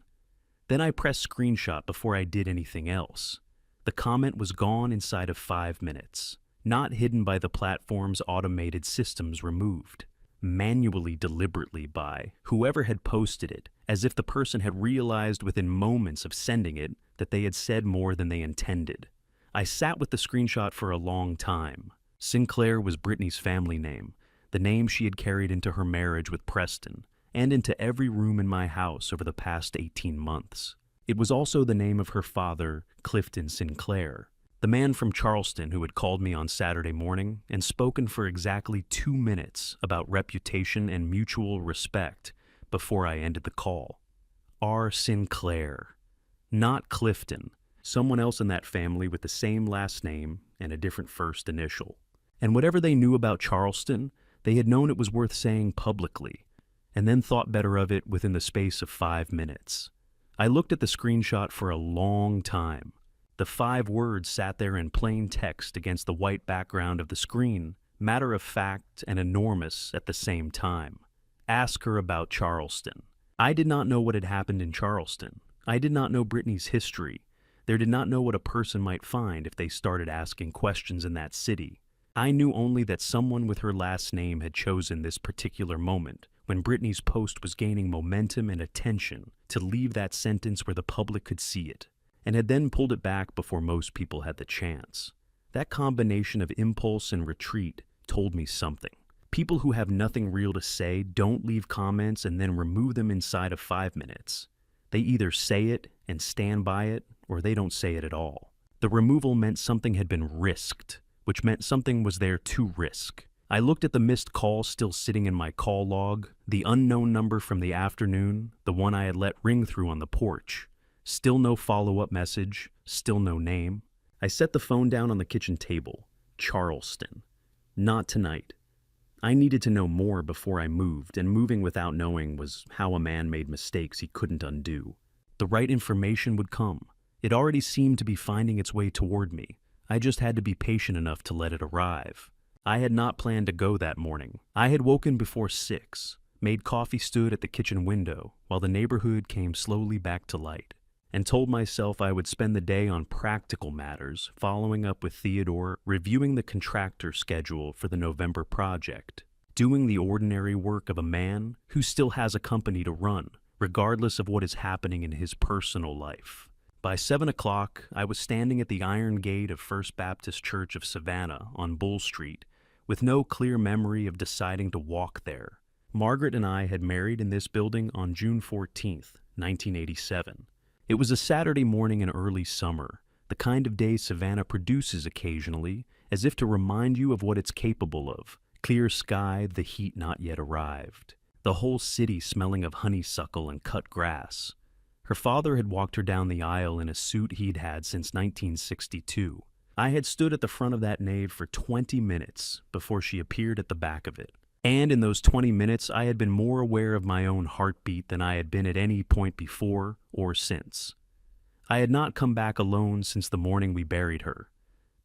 Then I pressed screenshot before I did anything else. The comment was gone inside of 5 minutes. Not hidden by the platform's automated systems removed, manually, deliberately by whoever had posted it, as if the person had realized within moments of sending it that they had said more than they intended. I sat with the screenshot for a long time. Sinclair was Brittany's family name, the name she had carried into her marriage with Preston, and into every room in my house over the past 18 months. It was also the name of her father, Clifton Sinclair, the man from Charleston who had called me on Saturday morning and spoken for exactly 2 minutes about reputation and mutual respect before I ended the call. R. Sinclair. Not Clifton, someone else in that family with the same last name and a different first initial. And whatever they knew about Charleston, they had known it was worth saying publicly, and then thought better of it within the space of 5 minutes. I looked at the screenshot for a long time. The 5 words sat there in plain text against the white background of the screen, matter of fact and enormous at the same time. Ask her about Charleston. I did not know what had happened in Charleston. I did not know Brittany's history. They did not know what a person might find if they started asking questions in that city. I knew only that someone with her last name had chosen this particular moment, when Brittany's post was gaining momentum and attention, to leave that sentence where the public could see it, and had then pulled it back before most people had the chance. That combination of impulse and retreat told me something. People who have nothing real to say don't leave comments and then remove them inside of 5 minutes. They either say it and stand by it, or they don't say it at all. The removal meant something had been risked, which meant something was there to risk. I looked at the missed call still sitting in my call log, the unknown number from the afternoon, the one I had let ring through on the porch. Still no follow-up message, still no name. I set the phone down on the kitchen table. Charleston. Not tonight. I needed to know more before I moved, and moving without knowing was how a man made mistakes he couldn't undo. The right information would come. It already seemed to be finding its way toward me. I just had to be patient enough to let it arrive. I had not planned to go that morning. I had woken before 6, made coffee stood at the kitchen window while the neighborhood came slowly back to light, and told myself I would spend the day on practical matters, following up with Theodore, reviewing the contractor schedule for the November project, doing the ordinary work of a man who still has a company to run, regardless of what is happening in his personal life. By 7 o'clock, I was standing at the iron gate of First Baptist Church of Savannah on Bull Street, with no clear memory of deciding to walk there. Margaret and I had married in this building on June 14th, 1987. It was a Saturday morning in early summer, the kind of day Savannah produces occasionally, as if to remind you of what it's capable of. Clear sky, the heat not yet arrived. The whole city smelling of honeysuckle and cut grass. Her father had walked her down the aisle in a suit he'd had since 1962. I had stood at the front of that nave for 20 minutes before she appeared at the back of it. And in those 20 minutes, I had been more aware of my own heartbeat than I had been at any point before or since. I had not come back alone since the morning we buried her.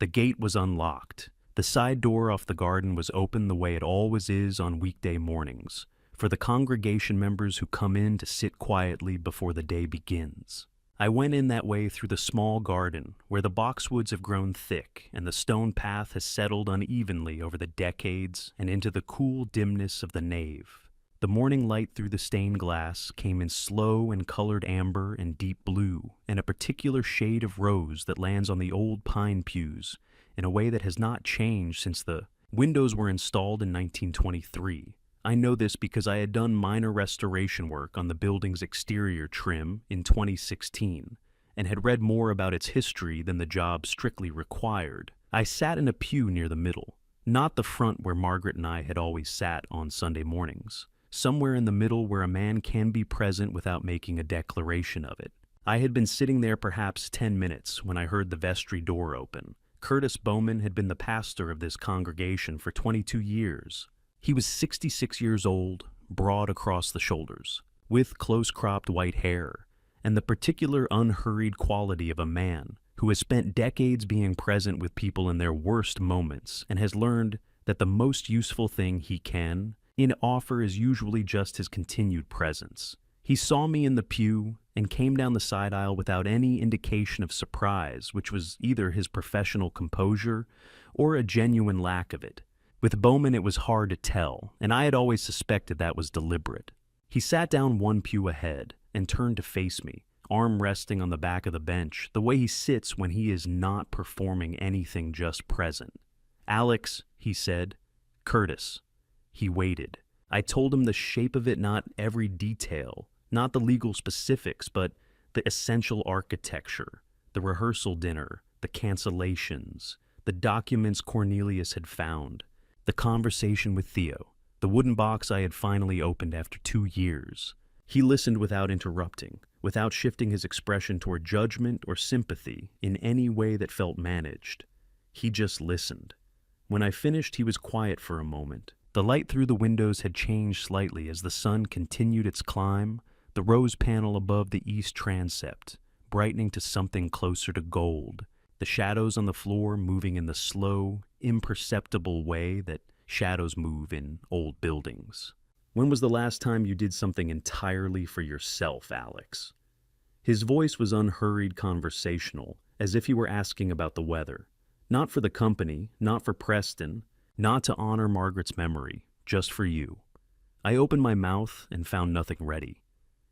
The gate was unlocked. The side door off the garden was open the way it always is on weekday mornings, for the congregation members who come in to sit quietly before the day begins. I went in that way through the small garden, where the boxwoods have grown thick and the stone path has settled unevenly over the decades, and into the cool dimness of the nave. The morning light through the stained glass came in slow and colored amber and deep blue, and a particular shade of rose that lands on the old pine pews in a way that has not changed since the windows were installed in 1923. I know this because I had done minor restoration work on the building's exterior trim in 2016 and had read more about its history than the job strictly required. I sat in a pew near the middle, not the front where Margaret and I had always sat on Sunday mornings, somewhere in the middle where a man can be present without making a declaration of it. I had been sitting there perhaps 10 minutes when I heard the vestry door open. Curtis Bowman had been the pastor of this congregation for 22 years. He was 66 years old, broad across the shoulders, with close-cropped white hair, and the particular unhurried quality of a man who has spent decades being present with people in their worst moments and has learned that the most useful thing he can offer is usually just his continued presence. He saw me in the pew and came down the side aisle without any indication of surprise, which was either his professional composure or a genuine lack of it. With Bowman, it was hard to tell, and I had always suspected that was deliberate. He sat down one pew ahead and turned to face me, arm resting on the back of the bench, the way he sits when he is not performing anything, just present. "Alex," he said. "Curtis." He waited. I told him the shape of it, not every detail, not the legal specifics, but the essential architecture, the rehearsal dinner, the cancellations, the documents Cornelius had found, the conversation with Theo, the wooden box I had finally opened after 2 years. He listened without interrupting, without shifting his expression toward judgment or sympathy in any way that felt managed. He just listened. When I finished, he was quiet for a moment. The light through the windows had changed slightly as the sun continued its climb, the rose panel above the east transept brightening to something closer to gold, the shadows on the floor moving in the slow, imperceptible way that shadows move in old buildings. "When was the last time you did something entirely for yourself, Alex?" His voice was unhurried, conversational, as if he were asking about the weather. Not for the company, not for Preston, not to honor Margaret's memory, just for you. I opened my mouth and found nothing ready.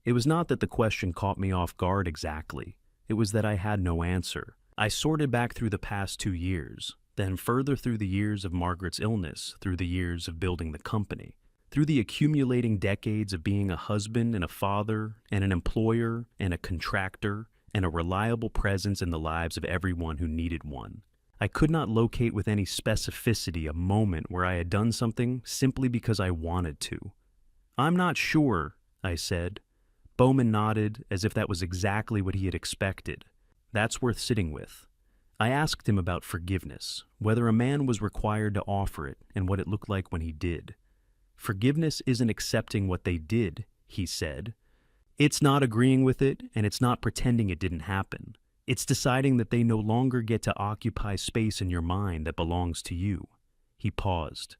It was not that the question caught me off guard exactly. It was that I had no answer. I sorted back through the past 2 years, then further through the years of Margaret's illness, through the years of building the company, through the accumulating decades of being a husband and a father and an employer and a contractor and a reliable presence in the lives of everyone who needed one. I could not locate with any specificity a moment where I had done something simply because I wanted to. "I'm not sure," I said, Bowman nodded as if that was exactly what he had expected. That's worth sitting with. I asked him about forgiveness, whether a man was required to offer it and what it looked like when he did. Forgiveness isn't accepting what they did, he said. It's not agreeing with it, and it's not pretending it didn't happen. It's deciding that they no longer get to occupy space in your mind that belongs to you. He paused.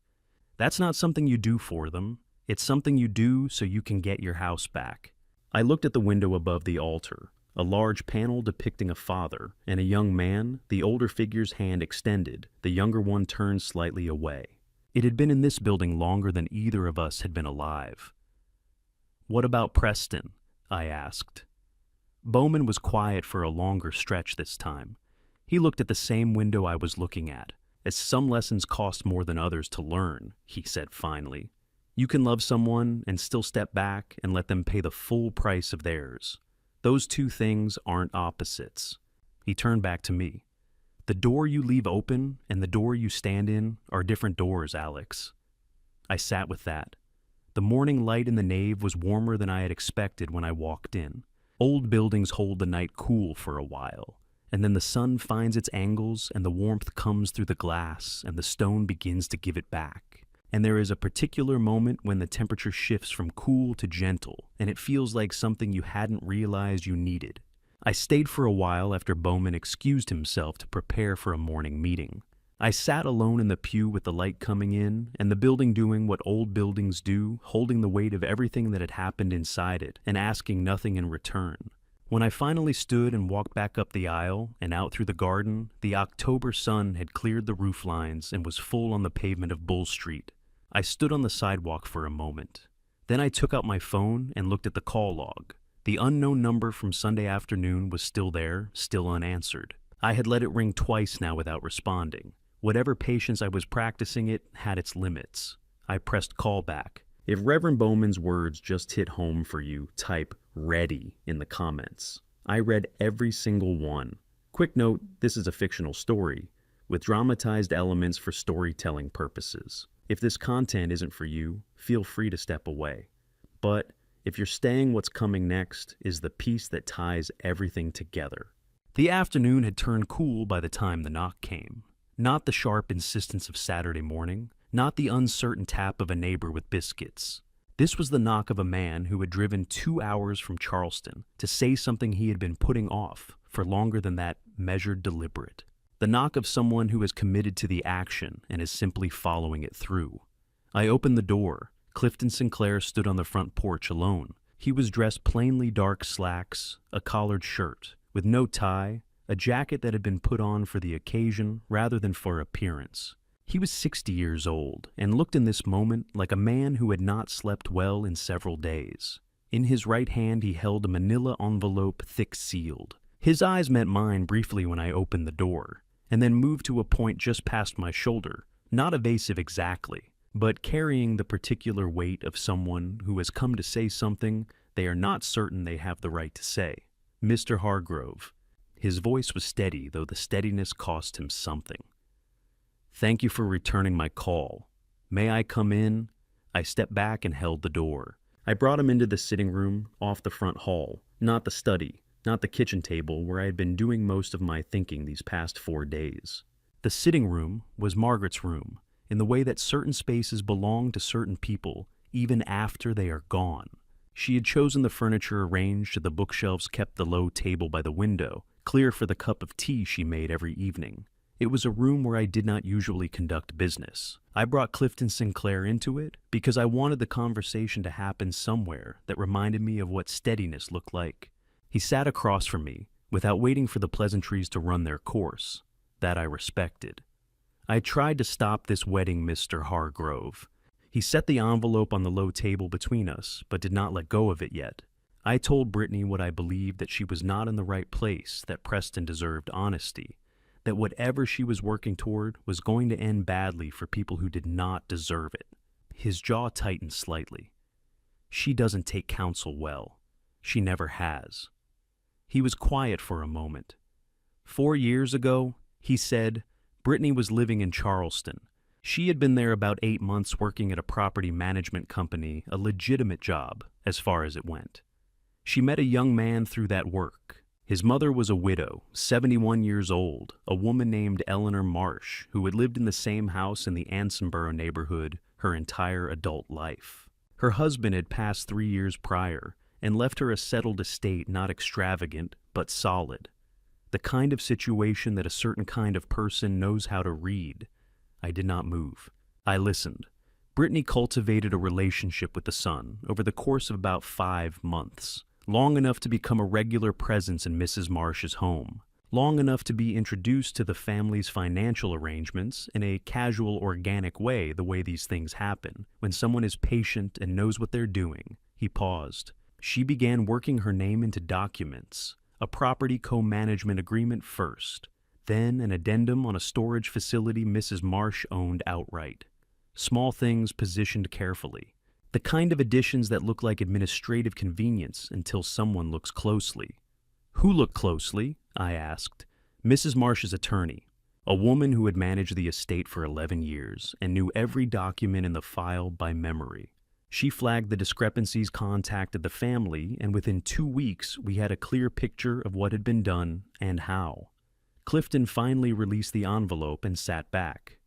That's not something you do for them. It's something you do so you can get your house back. I looked at the window above the altar, a large panel depicting a father and a young man, the older figure's hand extended, the younger one turned slightly away. It had been in this building longer than either of us had been alive. What about Preston? I asked. Bowman was quiet for a longer stretch this time. He looked at the same window I was looking at, as some lessons cost more than others to learn, he said finally. You can love someone and still step back and let them pay the full price of theirs. Those two things aren't opposites. He turned back to me. The door you leave open and the door you stand in are different doors, Alex. I sat with that. The morning light in the nave was warmer than I had expected when I walked in. Old buildings hold the night cool for a while, and then the sun finds its angles and the warmth comes through the glass and the stone begins to give it back. And there is a particular moment when the temperature shifts from cool to gentle, and it feels like something you hadn't realized you needed. I stayed for a while after Bowman excused himself to prepare for a morning meeting. I sat alone in the pew with the light coming in, and the building doing what old buildings do, holding the weight of everything that had happened inside it, and asking nothing in return. When I finally stood and walked back up the aisle and out through the garden, the October sun had cleared the roof lines and was full on the pavement of Bull Street. I stood on the sidewalk for a moment. Then I took out my phone and looked at the call log. The unknown number from Sunday afternoon was still there, still unanswered. I had let it ring twice now without responding. Whatever patience I was practicing it had its limits. I pressed call back. If Reverend Bowman's words just hit home for you, type "ready" in the comments. I read every single one. Quick note, this is a fictional story, with dramatized elements for storytelling purposes. If this content isn't for you, feel free to step away. But if you're staying, what's coming next is the piece that ties everything together. The afternoon had turned cool by the time the knock came. Not the sharp insistence of Saturday morning, not the uncertain tap of a neighbor with biscuits. This was the knock of a man who had driven 2 hours from Charleston to say something he had been putting off for longer than that measured deliberate. The knock of someone who is committed to the action and is simply following it through. I opened the door. Clifton Sinclair stood on the front porch alone. He was dressed plainly dark slacks, a collared shirt, with no tie, a jacket that had been put on for the occasion rather than for appearance. He was 60 years old and looked in this moment like a man who had not slept well in several days. In his right hand he held a manila envelope thick-sealed. His eyes met mine briefly when I opened the door, and then moved to a point just past my shoulder, not evasive exactly, but carrying the particular weight of someone who has come to say something they are not certain they have the right to say. Mr. Hargrove. His voice was steady, though the steadiness cost him something. Thank you for returning my call. May I come in? I stepped back and held the door. I brought him into the sitting room off the front hall, not the study, not the kitchen table where I had been doing most of my thinking these past 4 days. The sitting room was Margaret's room, in the way that certain spaces belong to certain people even after they are gone. She had chosen the furniture arranged so the bookshelves kept the low table by the window, clear for the cup of tea she made every evening. It was a room where I did not usually conduct business. I brought Clifton Sinclair into it because I wanted the conversation to happen somewhere that reminded me of what steadiness looked like. He sat across from me, without waiting for the pleasantries to run their course. That I respected. I tried to stop this wedding, Mr. Hargrove. He set the envelope on the low table between us, but did not let go of it yet. I told Brittany what I believed, that she was not in the right place, that Preston deserved honesty, that whatever she was working toward was going to end badly for people who did not deserve it. His jaw tightened slightly. She doesn't take counsel well. She never has. He was quiet for a moment. 4 years ago, he said, Brittany was living in Charleston. She had been there about 8 months working at a property management company, a legitimate job, as far as it went. She met a young man through that work. His mother was a widow, 71 years old, a woman named Eleanor Marsh, who had lived in the same house in the Ansonboro neighborhood her entire adult life. Her husband had passed 3 years prior and left her a settled estate, not extravagant, but solid. The kind of situation that a certain kind of person knows how to read. I did not move. I listened. Brittany cultivated a relationship with the son over the course of about 5 months, long enough to become a regular presence in Mrs. Marsh's home, long enough to be introduced to the family's financial arrangements in a casual, organic way, the way these things happen. When someone is patient and knows what they're doing. He paused. She began working her name into documents, a property co-management agreement first, then an addendum on a storage facility Mrs. Marsh owned outright. Small things positioned carefully. The kind of additions that look like administrative convenience until someone looks closely. Who looked closely? I asked. Mrs. Marsh's attorney, a woman who had managed the estate for 11 years and knew every document in the file by memory. She flagged the discrepancies, contacted the family, and within 2 weeks we had a clear picture of what had been done and how. Clifton finally released the envelope and sat back.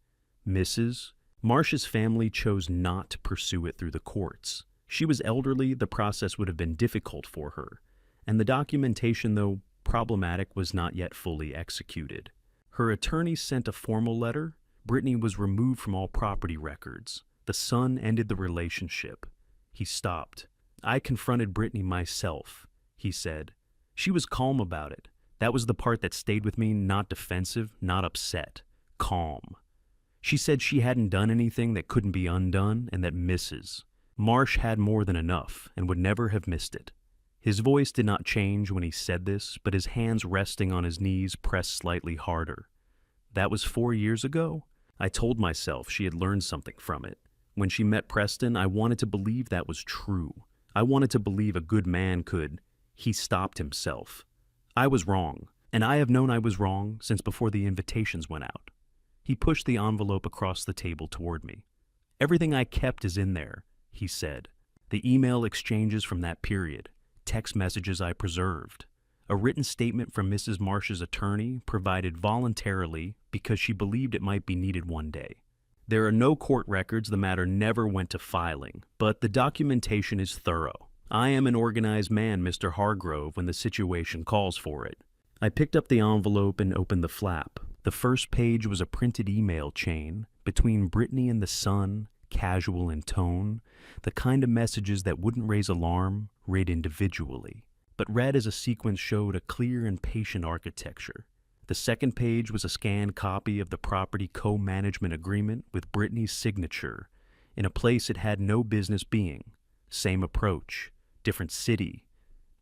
Mrs. Marsh's family chose not to pursue it through the courts. She was elderly, the process would have been difficult for her, and the documentation, though problematic, was not yet fully executed. Her attorney sent a formal letter. Brittany was removed from all property records. The son ended the relationship. He stopped. I confronted Brittany myself, he said. She was calm about it. That was the part that stayed with me, not defensive, not upset. Calm. She said she hadn't done anything that couldn't be undone and that Mrs. Marsh had more than enough and would never have missed it. His voice did not change when he said this, but his hands resting on his knees pressed slightly harder. That was 4 years ago? I told myself she had learned something from it. When she met Preston, I wanted to believe that was true. I wanted to believe a good man could. He stopped himself. I was wrong, and I have known I was wrong since before the invitations went out. He pushed the envelope across the table toward me. Everything I kept is in there, he said. The email exchanges from that period, text messages I preserved, a written statement from Mrs. Marsh's attorney provided voluntarily because she believed it might be needed one day. There are no court records, the matter never went to filing, but the documentation is thorough. I am an organized man, Mr. Hargrove, when the situation calls for it. I picked up the envelope and opened the flap. The first page was a printed email chain between Brittany and the son, casual in tone, the kind of messages that wouldn't raise alarm, read individually, but read as a sequence showed a clear and patient architecture. The second page was a scanned copy of the property co-management agreement with Brittany's signature in a place it had no business being. Same approach, different city,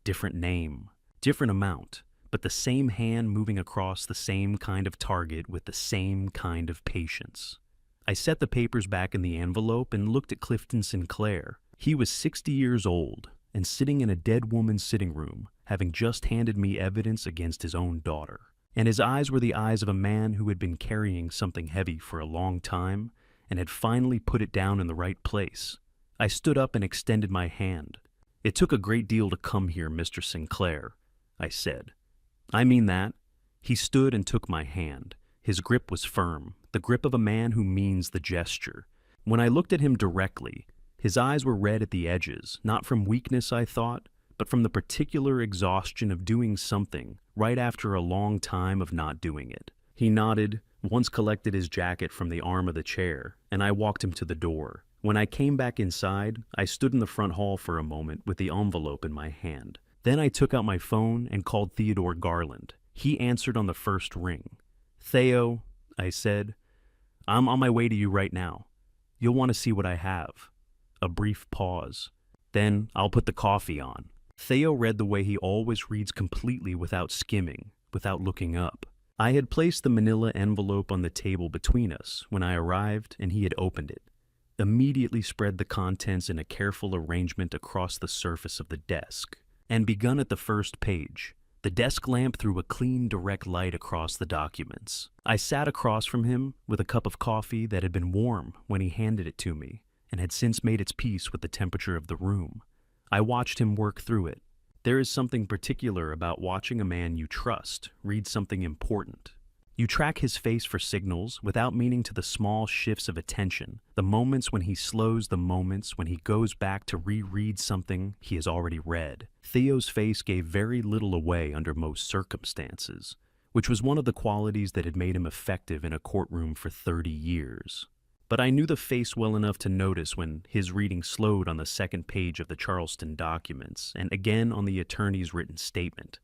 different name, different amount, but the same hand moving across the same kind of target with the same kind of patience. I set the papers back in the envelope and looked at Clifton Sinclair. He was 60 years old and sitting in a dead woman's sitting room, having just handed me evidence against his own daughter. And his eyes were the eyes of a man who had been carrying something heavy for a long time and had finally put it down in the right place. I stood up and extended my hand. It took a great deal to come here, Mr. Sinclair, I said. I mean that. He stood and took my hand. His grip was firm, the grip of a man who means the gesture. When I looked at him directly, his eyes were red at the edges, not from weakness, I thought, but from the particular exhaustion of doing something right after a long time of not doing it. He nodded, once collected his jacket from the arm of the chair, and I walked him to the door. When I came back inside, I stood in the front hall for a moment with the envelope in my hand. Then I took out my phone and called Theodore Garland. He answered on the first ring. "Theo," I said, "I'm on my way to you right now. You'll want to see what I have." A brief pause. "Then I'll put the coffee on." Theo read the way he always reads, completely without skimming, without looking up. I had placed the manila envelope on the table between us when I arrived, and he had opened it. Immediately spread the contents in a careful arrangement across the surface of the desk, and begun at the first page. The desk lamp threw a clean, direct light across the documents. I sat across from him with a cup of coffee that had been warm when he handed it to me, and had since made its peace with the temperature of the room. I watched him work through it. There is something particular about watching a man you trust read something important. You track his face for signals without meaning to the small shifts of attention, the moments when he slows, the moments when he goes back to reread something he has already read. Theo's face gave very little away under most circumstances, which was one of the qualities that had made him effective in a courtroom for 30 years. But I knew the face well enough to notice when his reading slowed on the second page of the Charleston documents and again on the attorney's written statement,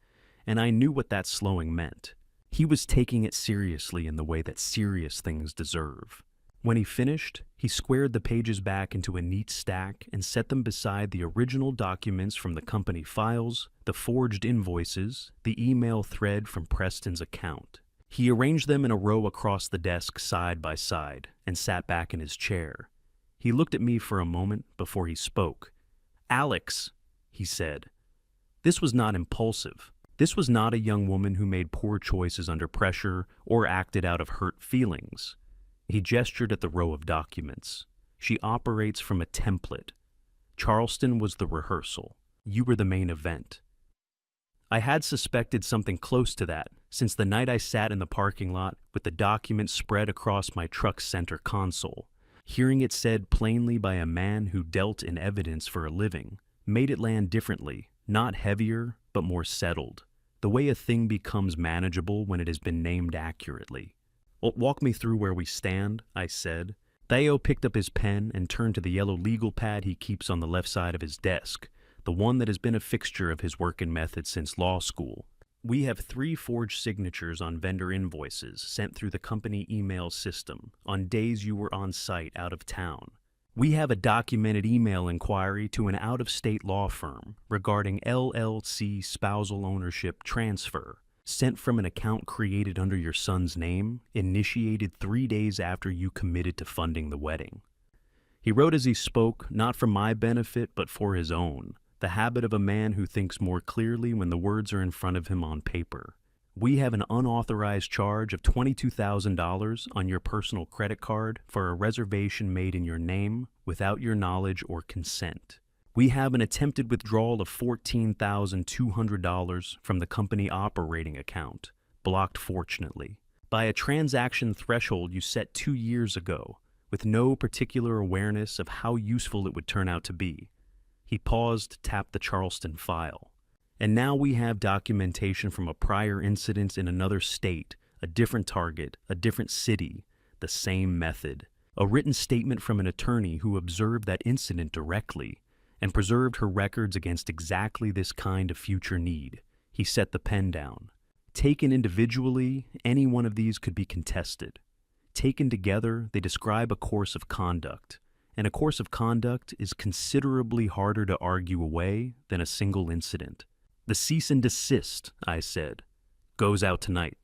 and I knew what that slowing meant. He was taking it seriously in the way that serious things deserve. When he finished, he squared the pages back into a neat stack and set them beside the original documents from the company files, the forged invoices, the email thread from Preston's account. He arranged them in a row across the desk side by side and sat back in his chair. He looked at me for a moment before he spoke. "Alex," he said. This was not impulsive. This was not a young woman who made poor choices under pressure or acted out of hurt feelings. He gestured at the row of documents. She operates from a template. Charleston was the rehearsal. You were the main event. I had suspected something close to that since the night I sat in the parking lot with the document spread across my truck's center console. Hearing it said plainly by a man who dealt in evidence for a living made it land differently, not heavier, but more settled. The way a thing becomes manageable when it has been named accurately. "Well, walk me through where we stand," I said. Theo picked up his pen and turned to the yellow legal pad he keeps on the left side of his desk, the one that has been a fixture of his working method since law school. "We have 3 forged signatures on vendor invoices sent through the company email system on days you were on site out of town. We have a documented email inquiry to an out-of-state law firm regarding LLC spousal ownership transfer, sent from an account created under your son's name, initiated 3 days after you committed to funding the wedding." He wrote as he spoke, not for my benefit, but for his own, the habit of a man who thinks more clearly when the words are in front of him on paper. "We have an unauthorized charge of $22,000 on your personal credit card for a reservation made in your name without your knowledge or consent. We have an attempted withdrawal of $14,200 from the company operating account, blocked fortunately, by a transaction threshold you set 2 years ago, with no particular awareness of how useful it would turn out to be." He paused, tapped the Charleston file. "And now we have documentation from a prior incident in another state, a different target, a different city, the same method. A written statement from an attorney who observed that incident directly and preserved her records against exactly this kind of future need." He set the pen down. "Taken individually, any one of these could be contested. Taken together, they describe a course of conduct, and a course of conduct is considerably harder to argue away than a single incident. The cease and desist," I said, "goes out tonight."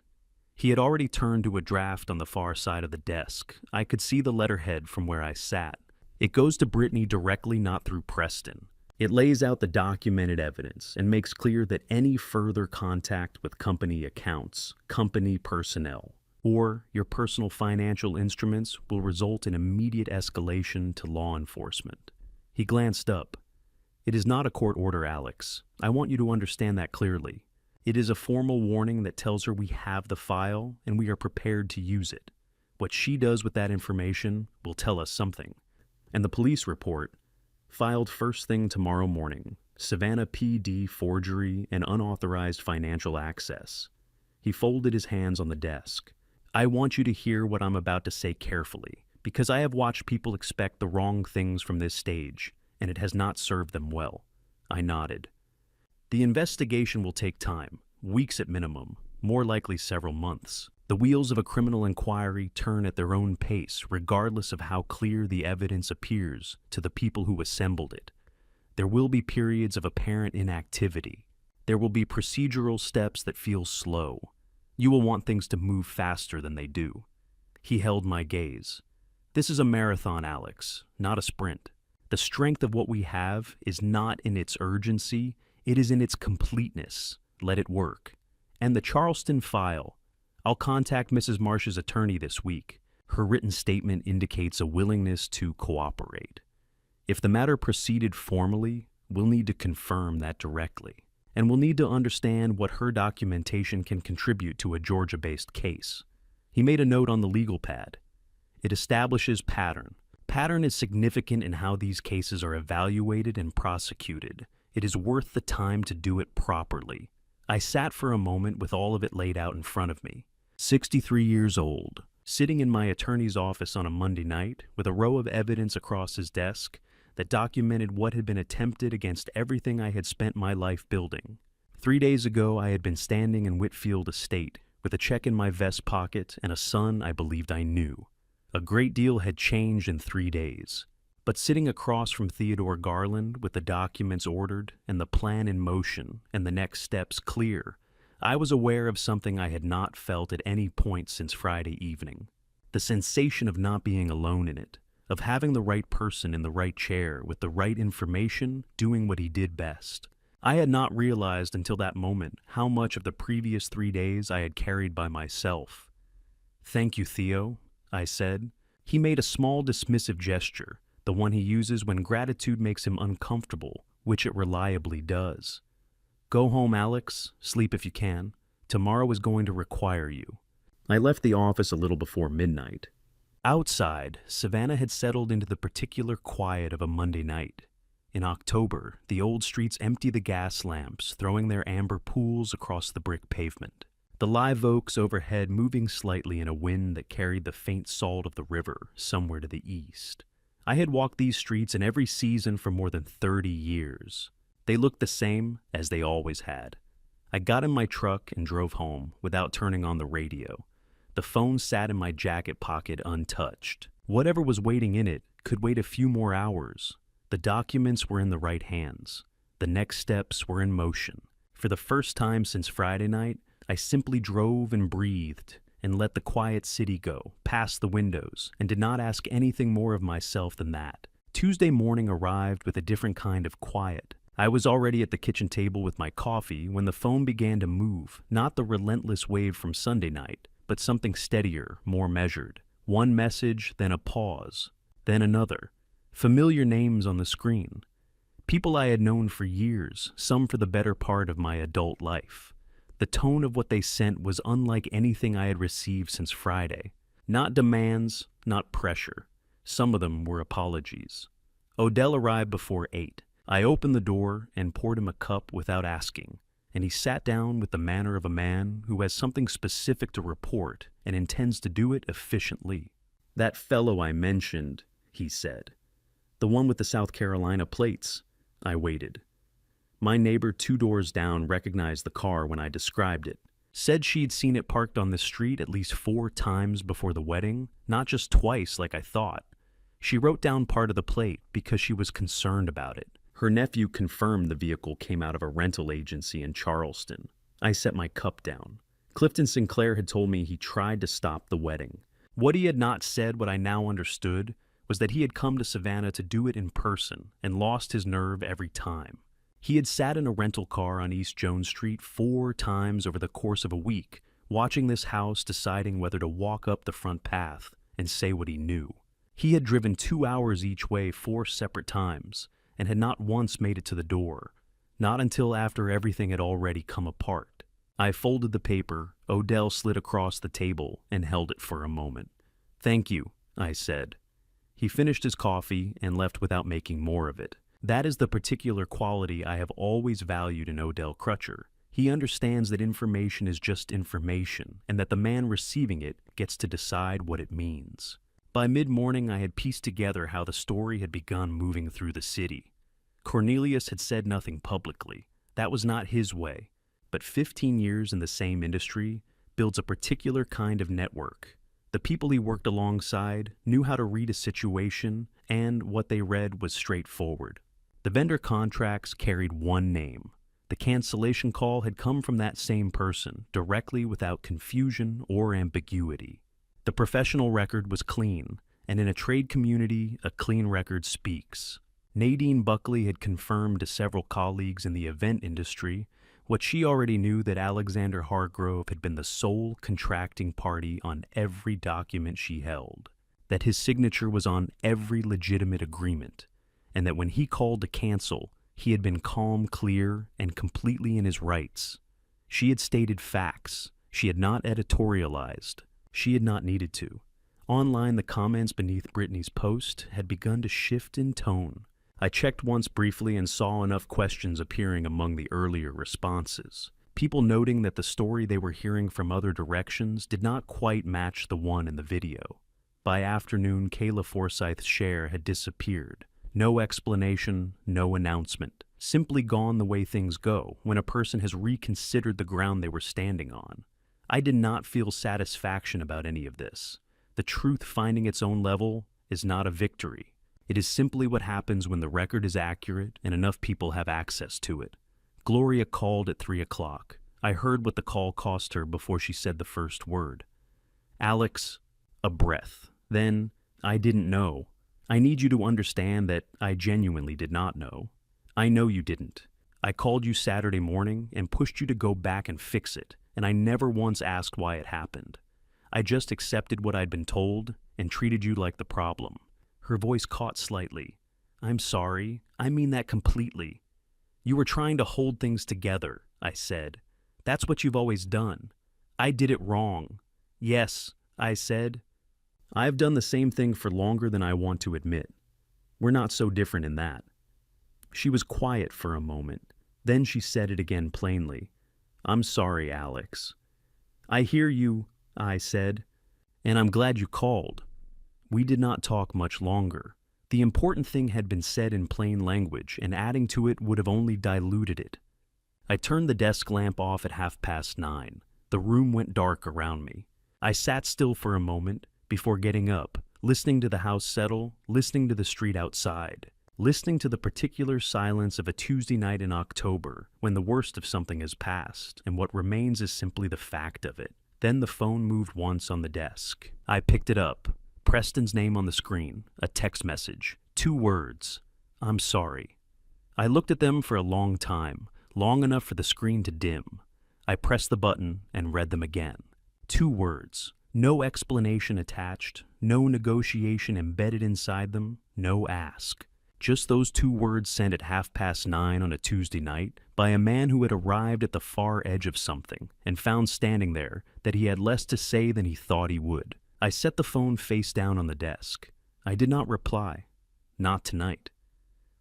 He had already turned to a draft on the far side of the desk. I could see the letterhead from where I sat. "It goes to Brittany directly, not through Preston. It lays out the documented evidence and makes clear that any further contact with company accounts, company personnel, or your personal financial instruments will result in immediate escalation to law enforcement." He glanced up. "It is not a court order, Alex. I want you to understand that clearly. It is a formal warning that tells her we have the file and we are prepared to use it. What she does with that information will tell us something. And the police report, filed first thing tomorrow morning, Savannah PD forgery and unauthorized financial access." He folded his hands on the desk. "I want you to hear what I'm about to say carefully, because I have watched people expect the wrong things from this stage, and it has not served them well." I nodded. "The investigation will take time, weeks at minimum, more likely several months. The wheels of a criminal inquiry turn at their own pace, regardless of how clear the evidence appears to the people who assembled it. There will be periods of apparent inactivity. There will be procedural steps that feel slow. You will want things to move faster than they do." He held my gaze. "This is a marathon, Alex, not a sprint. The strength of what we have is not in its urgency, it is in its completeness. Let it work. And the Charleston file. I'll contact Mrs. Marsh's attorney this week. Her written statement indicates a willingness to cooperate. If the matter proceeded formally, we'll need to confirm that directly. and we'll need to understand what her documentation can contribute to a Georgia-based case. He made a note on the legal pad. It establishes pattern. Pattern is significant in how these cases are evaluated and prosecuted. It is worth the time to do it properly. I sat for a moment with all of it laid out in front of me. 63 years old, sitting in my attorney's office on a Monday night with a row of evidence across his desk that documented what had been attempted against everything I had spent my life building. 3 days ago, I had been standing in Whitfield Estate with a check in my vest pocket and a son I believed I knew. A great deal had changed in 3 days, but sitting across from Theodore Garland with the documents ordered and the plan in motion and the next steps clear, I was aware of something I had not felt at any point since Friday evening. The sensation of not being alone in it, of having the right person in the right chair with the right information doing what he did best. I had not realized until that moment how much of the previous 3 days I had carried by myself. "Thank you, Theo," I said. He made a small dismissive gesture, the one he uses when gratitude makes him uncomfortable, which it reliably does. "Go home, Alex. Sleep if you can. Tomorrow is going to require you." I left the office a little before midnight. Outside, Savannah had settled into the particular quiet of a Monday night. In October, the old streets empty the gas lamps, throwing their amber pools across the brick pavement. The live oaks overhead moving slightly in a wind that carried the faint salt of the river somewhere to the east. I had walked these streets in every season for more than 30 years. They looked the same as they always had. I got in my truck and drove home without turning on the radio. The phone sat in my jacket pocket untouched. Whatever was waiting in it could wait a few more hours. The documents were in the right hands. The next steps were in motion. For the first time since Friday night, I simply drove and breathed and let the quiet city go, past the windows, and did not ask anything more of myself than that. Tuesday morning arrived with a different kind of quiet. I was already at the kitchen table with my coffee when the phone began to move, not the relentless wave from Sunday night, but something steadier, more measured. One message, then a pause, then another. Familiar names on the screen. People I had known for years, some for the better part of my adult life. The tone of what they sent was unlike anything I had received since Friday. Not demands, not pressure. Some of them were apologies. Odell arrived before 8. I opened the door and poured him a cup without asking, and he sat down with the manner of a man who has something specific to report and intends to do it efficiently. "That fellow I mentioned," he said. "The one with the South Carolina plates." I waited. My neighbor 2 doors down recognized the car when I described it. Said she'd seen it parked on the street at least 4 times before the wedding, not just twice like I thought. She wrote down part of the plate because she was concerned about it. Her nephew confirmed the vehicle came out of a rental agency in Charleston. I set my cup down. Clifton Sinclair had told me he tried to stop the wedding. What he had not said, what I now understood, was that he had come to Savannah to do it in person and lost his nerve every time. He had sat in a rental car on East Jones Street 4 times over the course of a week, watching this house, deciding whether to walk up the front path and say what he knew. He had driven 2 hours each way 4 separate times and had not once made it to the door, not until after everything had already come apart. I folded the paper, Odell slid across the table and held it for a moment. "Thank you," I said. He finished his coffee and left without making more of it. That is the particular quality I have always valued in Odell Crutcher. He understands that information is just information, and that the man receiving it gets to decide what it means. By mid-morning, I had pieced together how the story had begun moving through the city. Cornelius had said nothing publicly. That was not his way. But 15 years in the same industry builds a particular kind of network. The people he worked alongside knew how to read a situation, and what they read was straightforward. The vendor contracts carried one name. The cancellation call had come from that same person, directly without confusion or ambiguity. The professional record was clean, and in a trade community, a clean record speaks. Nadine Buckley had confirmed to several colleagues in the event industry what she already knew, that Alexander Hargrove had been the sole contracting party on every document she held, that his signature was on every legitimate agreement, and that when he called to cancel, He had been calm, clear, and completely in his rights. She had stated facts. She had not editorialized. She had not needed to. Online, the comments beneath Brittany's post had begun to shift in tone. I checked once briefly and saw enough questions appearing among the earlier responses. People noting that the story they were hearing from other directions did not quite match the one in the video. By afternoon, Kayla Forsyth's share had disappeared. No explanation, no announcement. Simply gone the way things go when a person has reconsidered the ground they were standing on. I did not feel satisfaction about any of this. The truth finding its own level is not a victory. It is simply what happens when the record is accurate and enough people have access to it. Gloria called at 3 o'clock. I heard what the call cost her before she said the first word. Alex, a breath. Then, I didn't know. I need you to understand that I genuinely did not know. I know you didn't. I called you Saturday morning and pushed you to go back and fix it, and I never once asked why it happened. I just accepted what I'd been told and treated you like the problem. Her voice caught slightly. I'm sorry. I mean that completely. You were trying to hold things together, I said. That's what you've always done. I did it wrong. Yes, I said. I've done the same thing for longer than I want to admit. We're not so different in that. She was quiet for a moment. Then she said it again plainly. I'm sorry, Alex. I hear you, I said, and I'm glad you called. We did not talk much longer. The important thing had been said in plain language, and adding to it would have only diluted it. I turned the desk lamp off at 9:30. The room went dark around me. I sat still for a moment before getting up, listening to the house settle, listening to the street outside, listening to the particular silence of a Tuesday night in October when the worst of something has passed, and what remains is simply the fact of it. Then the phone moved once on the desk. I picked it up. Preston's name on the screen, a text message, 2 words, I'm sorry. I looked at them for a long time, long enough for the screen to dim. I pressed the button and read them again. 2 words, no explanation attached, no negotiation embedded inside them, no ask. Just those 2 words sent at 9:30 on a Tuesday night by a man who had arrived at the far edge of something and found standing there that he had less to say than he thought he would. I set the phone face down on the desk. I did not reply. Not tonight.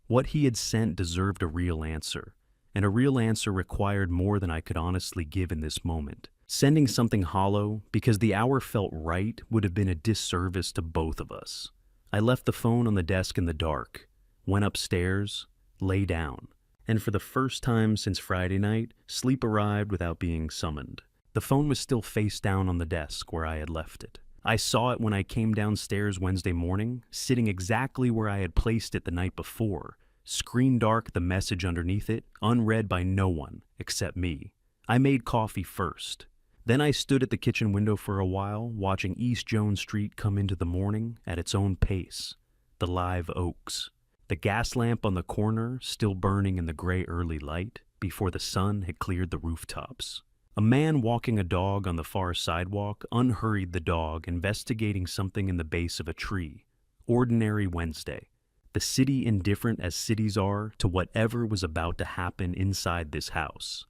What he had sent deserved a real answer, and a real answer required more than I could honestly give in this moment. Sending something hollow because the hour felt right would have been a disservice to both of us. I left the phone on the desk in the dark, went upstairs, lay down, and for the first time since Friday night, sleep arrived without being summoned. The phone was still face down on the desk where I had left it. I saw it when I came downstairs Wednesday morning, sitting exactly where I had placed it the night before, screen dark, the message underneath it, unread by no one except me. I made coffee first. Then I stood at the kitchen window for a while, watching East Jones Street come into the morning at its own pace. The live oaks. The gas lamp on the corner still burning in the gray early light before the sun had cleared the rooftops. A man walking a dog on the far sidewalk unhurried the dog, investigating something in the base of a tree. Ordinary Wednesday. The city indifferent as cities are to whatever was about to happen inside this house.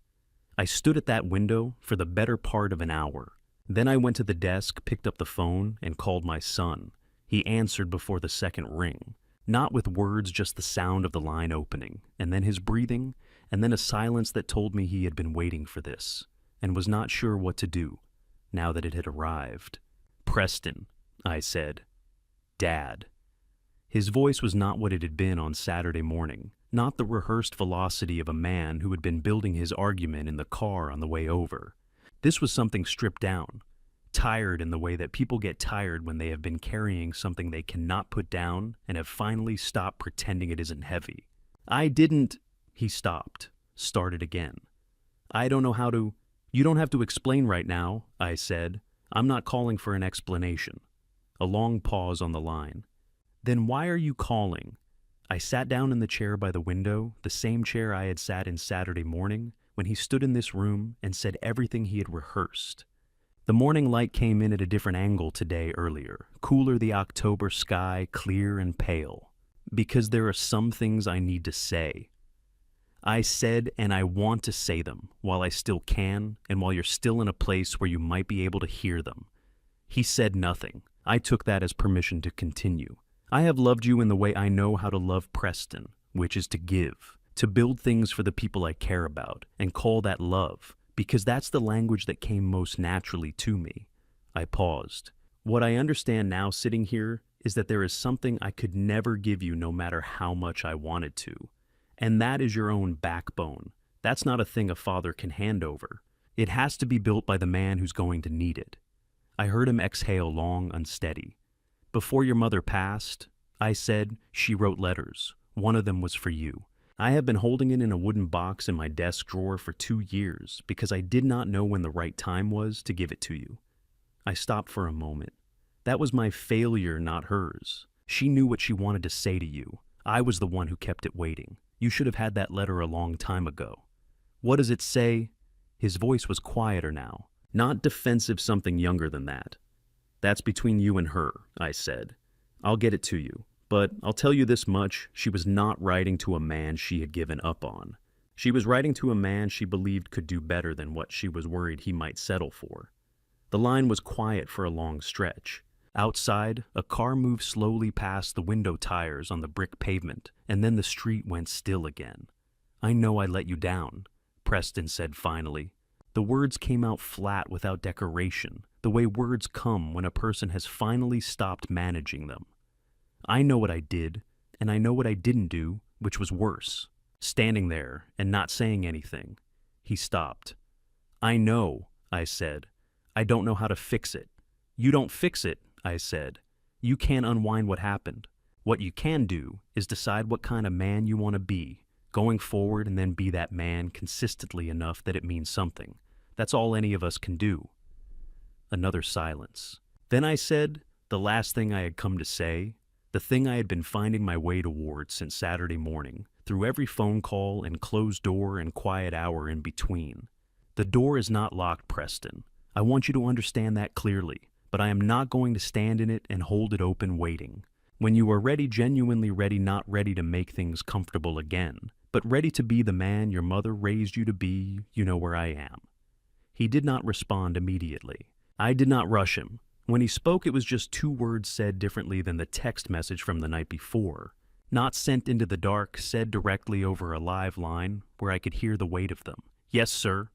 I stood at that window for the better part of an hour. Then I went to the desk, picked up the phone, and called my son. He answered before the second ring. Not with words, just the sound of the line opening, and then his breathing, and then a silence that told me he had been waiting for this, and was not sure what to do, now that it had arrived. Preston, I said. Dad. His voice was not what it had been on Saturday morning, not the rehearsed velocity of a man who had been building his argument in the car on the way over. This was something stripped down, tired in the way that people get tired when they have been carrying something they cannot put down and have finally stopped pretending it isn't heavy. He stopped, started again. I don't know how to. You don't have to explain right now, I said. I'm not calling for an explanation. A long pause on the line. Then why are you calling? I sat down in the chair by the window, the same chair I had sat in Saturday morning, when he stood in this room and said everything he had rehearsed. The morning light came in at a different angle today earlier, cooler the October sky, clear and pale. Because there are some things I need to say. I said, and I want to say them while I still can and while you're still in a place where you might be able to hear them. He said nothing. I took that as permission to continue. I have loved you in the way I know how to love Preston, which is to give, to build things for the people I care about, and call that love, because that's the language that came most naturally to me. I paused. What I understand now sitting here is that there is something I could never give you no matter how much I wanted to. And that is your own backbone. That's not a thing a father can hand over. It has to be built by the man who's going to need it. I heard him exhale long, unsteady. Before your mother passed, I said, she wrote letters. One of them was for you. I have been holding it in a wooden box in my desk drawer for 2 years because I did not know when the right time was to give it to you. I stopped for a moment. That was my failure, not hers. She knew what she wanted to say to you. I was the one who kept it waiting. You should have had that letter a long time ago. What does it say? His voice was quieter now. Not defensive, something younger than that. That's between you and her, I said. I'll get it to you. But I'll tell you this much, she was not writing to a man she had given up on. She was writing to a man she believed could do better than what she was worried he might settle for. The line was quiet for a long stretch. Outside, a car moved slowly past the window tires on the brick pavement, and then the street went still again. I know I let you down, Preston said finally. The words came out flat without decoration, the way words come when a person has finally stopped managing them. I know what I did, and I know what I didn't do, which was worse. Standing there and not saying anything. He stopped. I know, I said. I don't know how to fix it. You don't fix it, I said. You can't unwind what happened. What you can do is decide what kind of man you want to be, going forward, and then be that man consistently enough that it means something. That's all any of us can do. Another silence. Then I said, the last thing I had come to say, the thing I had been finding my way towards since Saturday morning, through every phone call and closed door and quiet hour in between. The door is not locked, Preston. I want you to understand that clearly, but I am not going to stand in it and hold it open waiting. When you are ready, genuinely ready, not ready to make things comfortable again, but ready to be the man your mother raised you to be, you know where I am. He did not respond immediately. I did not rush him. When he spoke, it was just 2 words said differently than the text message from the night before. Not sent into the dark, said directly over a live line where I could hear the weight of them. Yes, sir.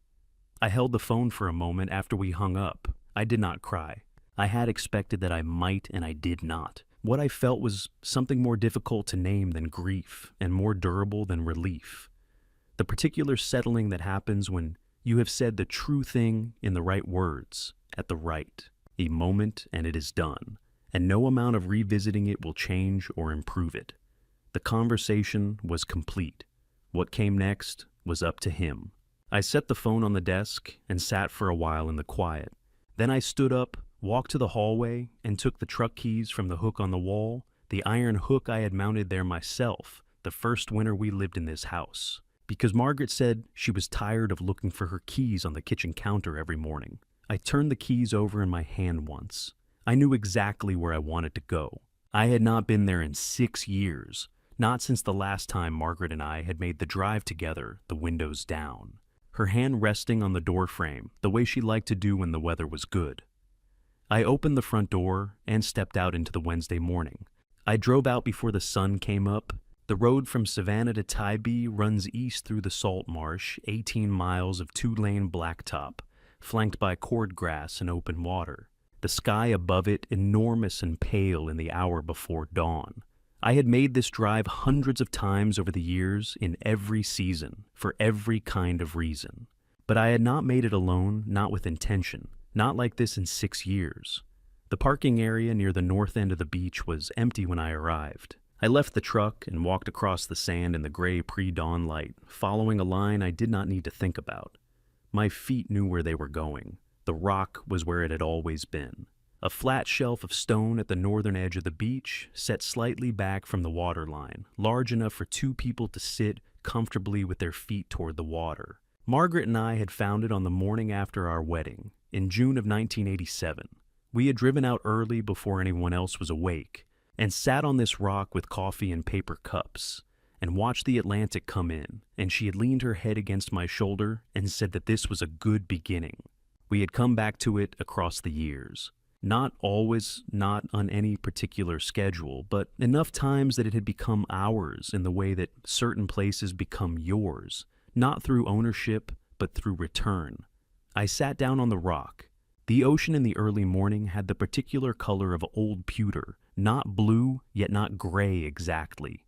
I held the phone for a moment after we hung up. I did not cry. I had expected that I might, and I did not. What I felt was something more difficult to name than grief, and more durable than relief. The particular settling that happens when you have said the true thing in the right words, at the right a moment, and it is done, and no amount of revisiting it will change or improve it. The conversation was complete. What came next was up to him. I set the phone on the desk and sat for a while in the quiet. Then I stood up, walked to the hallway, and took the truck keys from the hook on the wall, the iron hook I had mounted there myself the first winter we lived in this house, because Margaret said she was tired of looking for her keys on the kitchen counter every morning. I turned the keys over in my hand once. I knew exactly where I wanted to go. I had not been there in 6 years, not since the last time Margaret and I had made the drive together, the windows down, her hand resting on the door frame, the way she liked to do when the weather was good. I opened the front door and stepped out into the Wednesday morning. I drove out before the sun came up. The road from Savannah to Tybee runs east through the salt marsh, 18 miles of 2-lane blacktop, flanked by cordgrass and open water. The sky above it enormous and pale in the hour before dawn. I had made this drive hundreds of times over the years, in every season, for every kind of reason. But I had not made it alone, not with intention, not like this in 6 years. The parking area near the north end of the beach was empty when I arrived. I left the truck and walked across the sand in the gray pre-dawn light, following a line I did not need to think about. My feet knew where they were going. The rock was where it had always been. A flat shelf of stone at the northern edge of the beach, set slightly back from the waterline, large enough for 2 people to sit comfortably with their feet toward the water. Margaret and I had found it on the morning after our wedding, in June of 1987. We had driven out early before anyone else was awake, and sat on this rock with coffee in paper cups. and watched the Atlantic come in, and she had leaned her head against my shoulder and said that this was a good beginning. We had come back to it across the years. Not always, not on any particular schedule, but enough times that it had become ours in the way that certain places become yours, not through ownership, but through return. I sat down on the rock. The ocean in the early morning had the particular color of old pewter, not blue, yet not gray exactly.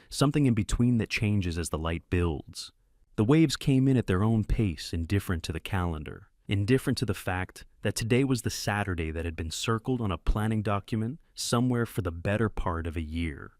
Something in between that changes as the light builds. The waves came in at their own pace, indifferent to the calendar, indifferent to the fact that today was the Saturday that had been circled on a planning document somewhere for the better part of a year,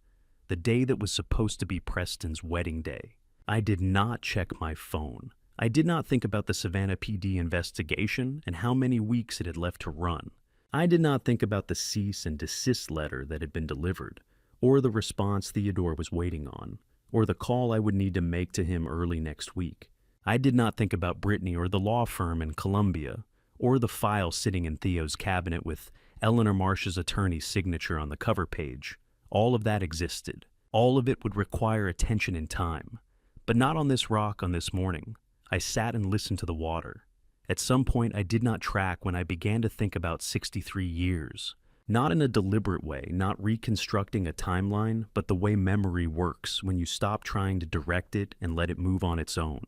the day that was supposed to be Preston's wedding day. I did not check my phone. I did not think about the Savannah PD investigation and how many weeks it had left to run. I did not think about the cease and desist letter that had been delivered, or the response Theodore was waiting on, or the call I would need to make to him early next week. I did not think about Brittany or the law firm in Columbia, or the file sitting in Theo's cabinet with Eleanor Marsh's attorney's signature on the cover page. All of that existed. All of it would require attention and time. But not on this rock on this morning. I sat and listened to the water. At some point I did not track when I began to think about 63 years. Not in a deliberate way, not reconstructing a timeline, but the way memory works when you stop trying to direct it and let it move on its own.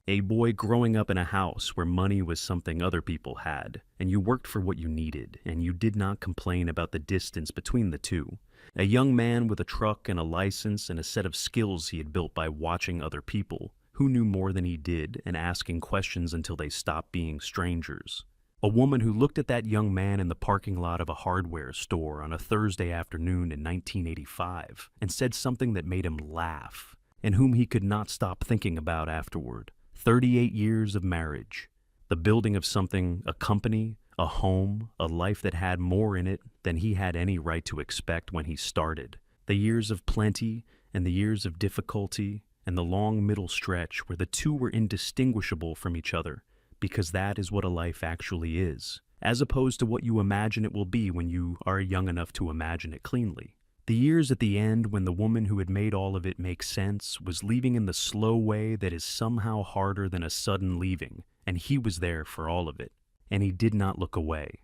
A boy growing up in a house where money was something other people had, and you worked for what you needed, and you did not complain about the distance between the two. A young man with a truck and a license and a set of skills he had built by watching other people, who knew more than he did, and asking questions until they stopped being strangers. A woman who looked at that young man in the parking lot of a hardware store on a Thursday afternoon in 1985 and said something that made him laugh, and whom he could not stop thinking about afterward. 38 years of marriage, the building of something, a company, a home, a life that had more in it than he had any right to expect when he started. The years of plenty and the years of difficulty and the long middle stretch where the two were indistinguishable from each other, because that is what a life actually is, as opposed to what you imagine it will be when you are young enough to imagine it cleanly. The years at the end when the woman who had made all of it make sense was leaving in the slow way that is somehow harder than a sudden leaving, and he was there for all of it, and he did not look away.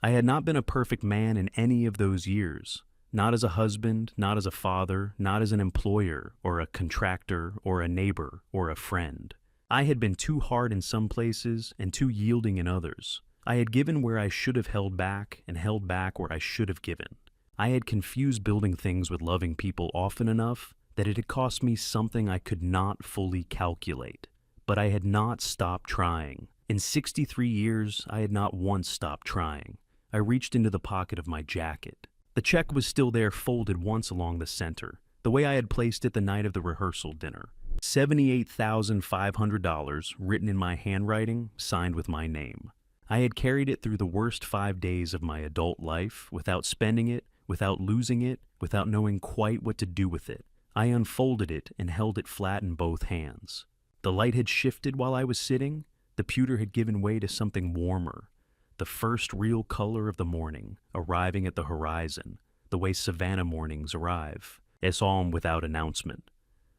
I had not been a perfect man in any of those years, not as a husband, not as a father, not as an employer, or a contractor, or a neighbor, or a friend. I had been too hard in some places and too yielding in others. I had given where I should have held back and held back where I should have given. I had confused building things with loving people often enough that it had cost me something I could not fully calculate. But I had not stopped trying. In 63 years, I had not once stopped trying. I reached into the pocket of my jacket. The check was still there, folded once along the center, the way I had placed it the night of the rehearsal dinner. $78,500 written in my handwriting, signed with my name. I had carried it through the worst 5 days of my adult life without spending it, without losing it, without knowing quite what to do with it. I unfolded it and held it flat in both hands. The light had shifted while I was sitting. The pewter had given way to something warmer. The first real color of the morning, arriving at the horizon, the way Savannah mornings arrive, as all without announcement.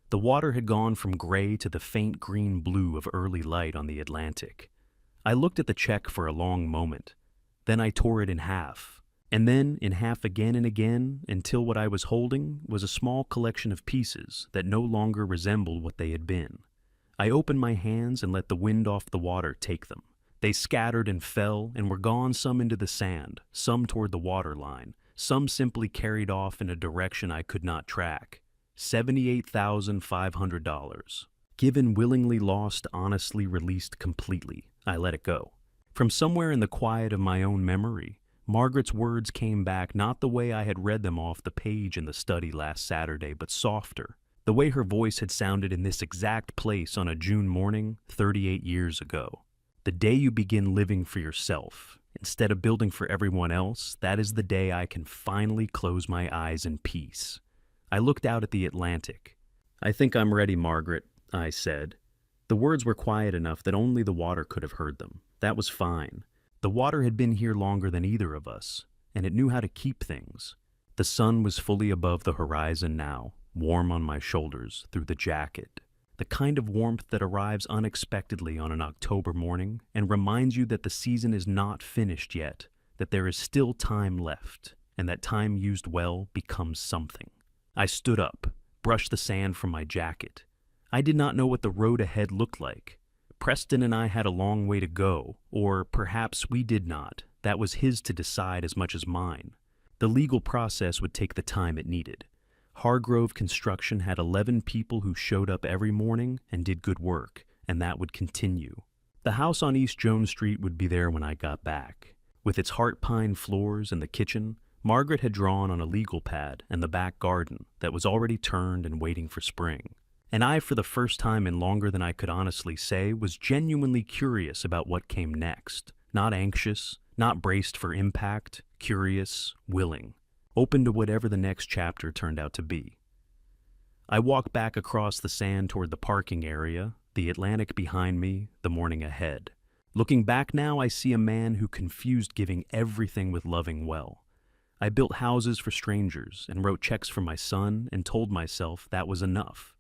The water had gone from gray to the faint green blue of early light on the Atlantic. I looked at the check for a long moment. Then I tore it in half. And then in half again and again, until what I was holding was a small collection of pieces that no longer resembled what they had been. I opened my hands and let the wind off the water take them. They scattered and fell and were gone, some into the sand, some toward the water line, some simply carried off in a direction I could not track. $78,500. Given, willingly lost, honestly released completely. I let it go. From somewhere in the quiet of my own memory, Margaret's words came back not the way I had read them off the page in the study last Saturday, but softer, the way her voice had sounded in this exact place on a June morning 38 years ago. The day you begin living for yourself, instead of building for everyone else, that is the day I can finally close my eyes in peace. I looked out at the Atlantic. "I think I'm ready, Margaret," I said. The words were quiet enough that only the water could have heard them. That was fine. The water had been here longer than either of us, and it knew how to keep things. The sun was fully above the horizon now, warm on my shoulders through the jacket. The kind of warmth that arrives unexpectedly on an October morning and reminds you that the season is not finished yet, that there is still time left, and that time used well becomes something. I stood up, brushed the sand from my jacket. I did not know what the road ahead looked like. Preston and I had a long way to go, or perhaps we did not. That was his to decide as much as mine. The legal process would take the time it needed. Hargrove Construction had 11 people who showed up every morning and did good work, and that would continue. The house on East Jones Street would be there when I got back. With its heart pine floors and the kitchen, Margaret had drawn on a legal pad and the back garden that was already turned and waiting for spring. And I, for the first time in longer than I could honestly say, was genuinely curious about what came next. Not anxious, not braced for impact, curious, willing. Open to whatever the next chapter turned out to be. I walked back across the sand toward the parking area, the Atlantic behind me, the morning ahead. Looking back now, I see a man who confused giving everything with loving well. I built houses for strangers and wrote checks for my son and told myself that was enough.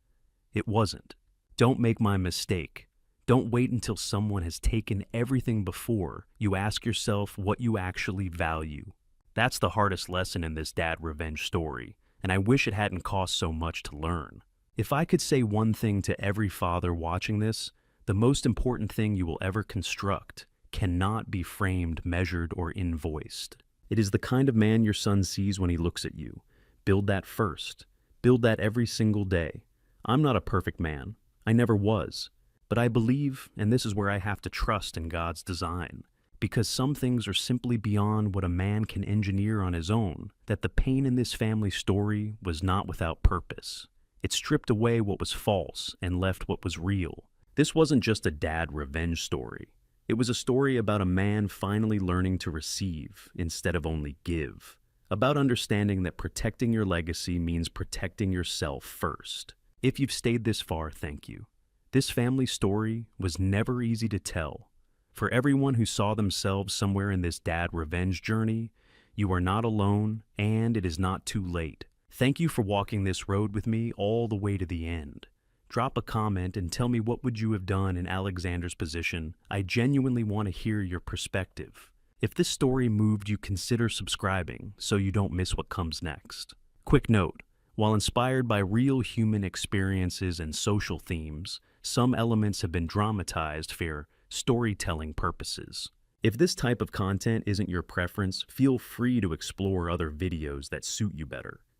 It wasn't. Don't make my mistake. Don't wait until someone has taken everything before you ask yourself what you actually value. That's the hardest lesson in this dad revenge story, and I wish it hadn't cost so much to learn. If I could say one thing to every father watching this, the most important thing you will ever construct cannot be framed, measured, or invoiced. It is the kind of man your son sees when he looks at you. Build that first. Build that every single day. I'm not a perfect man. I never was. But I believe, and this is where I have to trust in God's design, because some things are simply beyond what a man can engineer on his own, that the pain in this family story was not without purpose. It stripped away what was false and left what was real. This wasn't just a dad revenge story. It was a story about a man finally learning to receive instead of only give. About understanding that protecting your legacy means protecting yourself first. If you've stayed this far, thank you. This family story was never easy to tell. For everyone who saw themselves somewhere in this dad revenge journey, you are not alone, and it is not too late. Thank you for walking this road with me all the way to the end. Drop a comment and tell me what would you have done in Alexander's position. I genuinely want to hear your perspective. If this story moved you, consider subscribing so you don't miss what comes next. Quick note, while inspired by real human experiences and social themes, some elements have been dramatized for storytelling purposes. If this type of content isn't your preference, feel free to explore other videos that suit you better.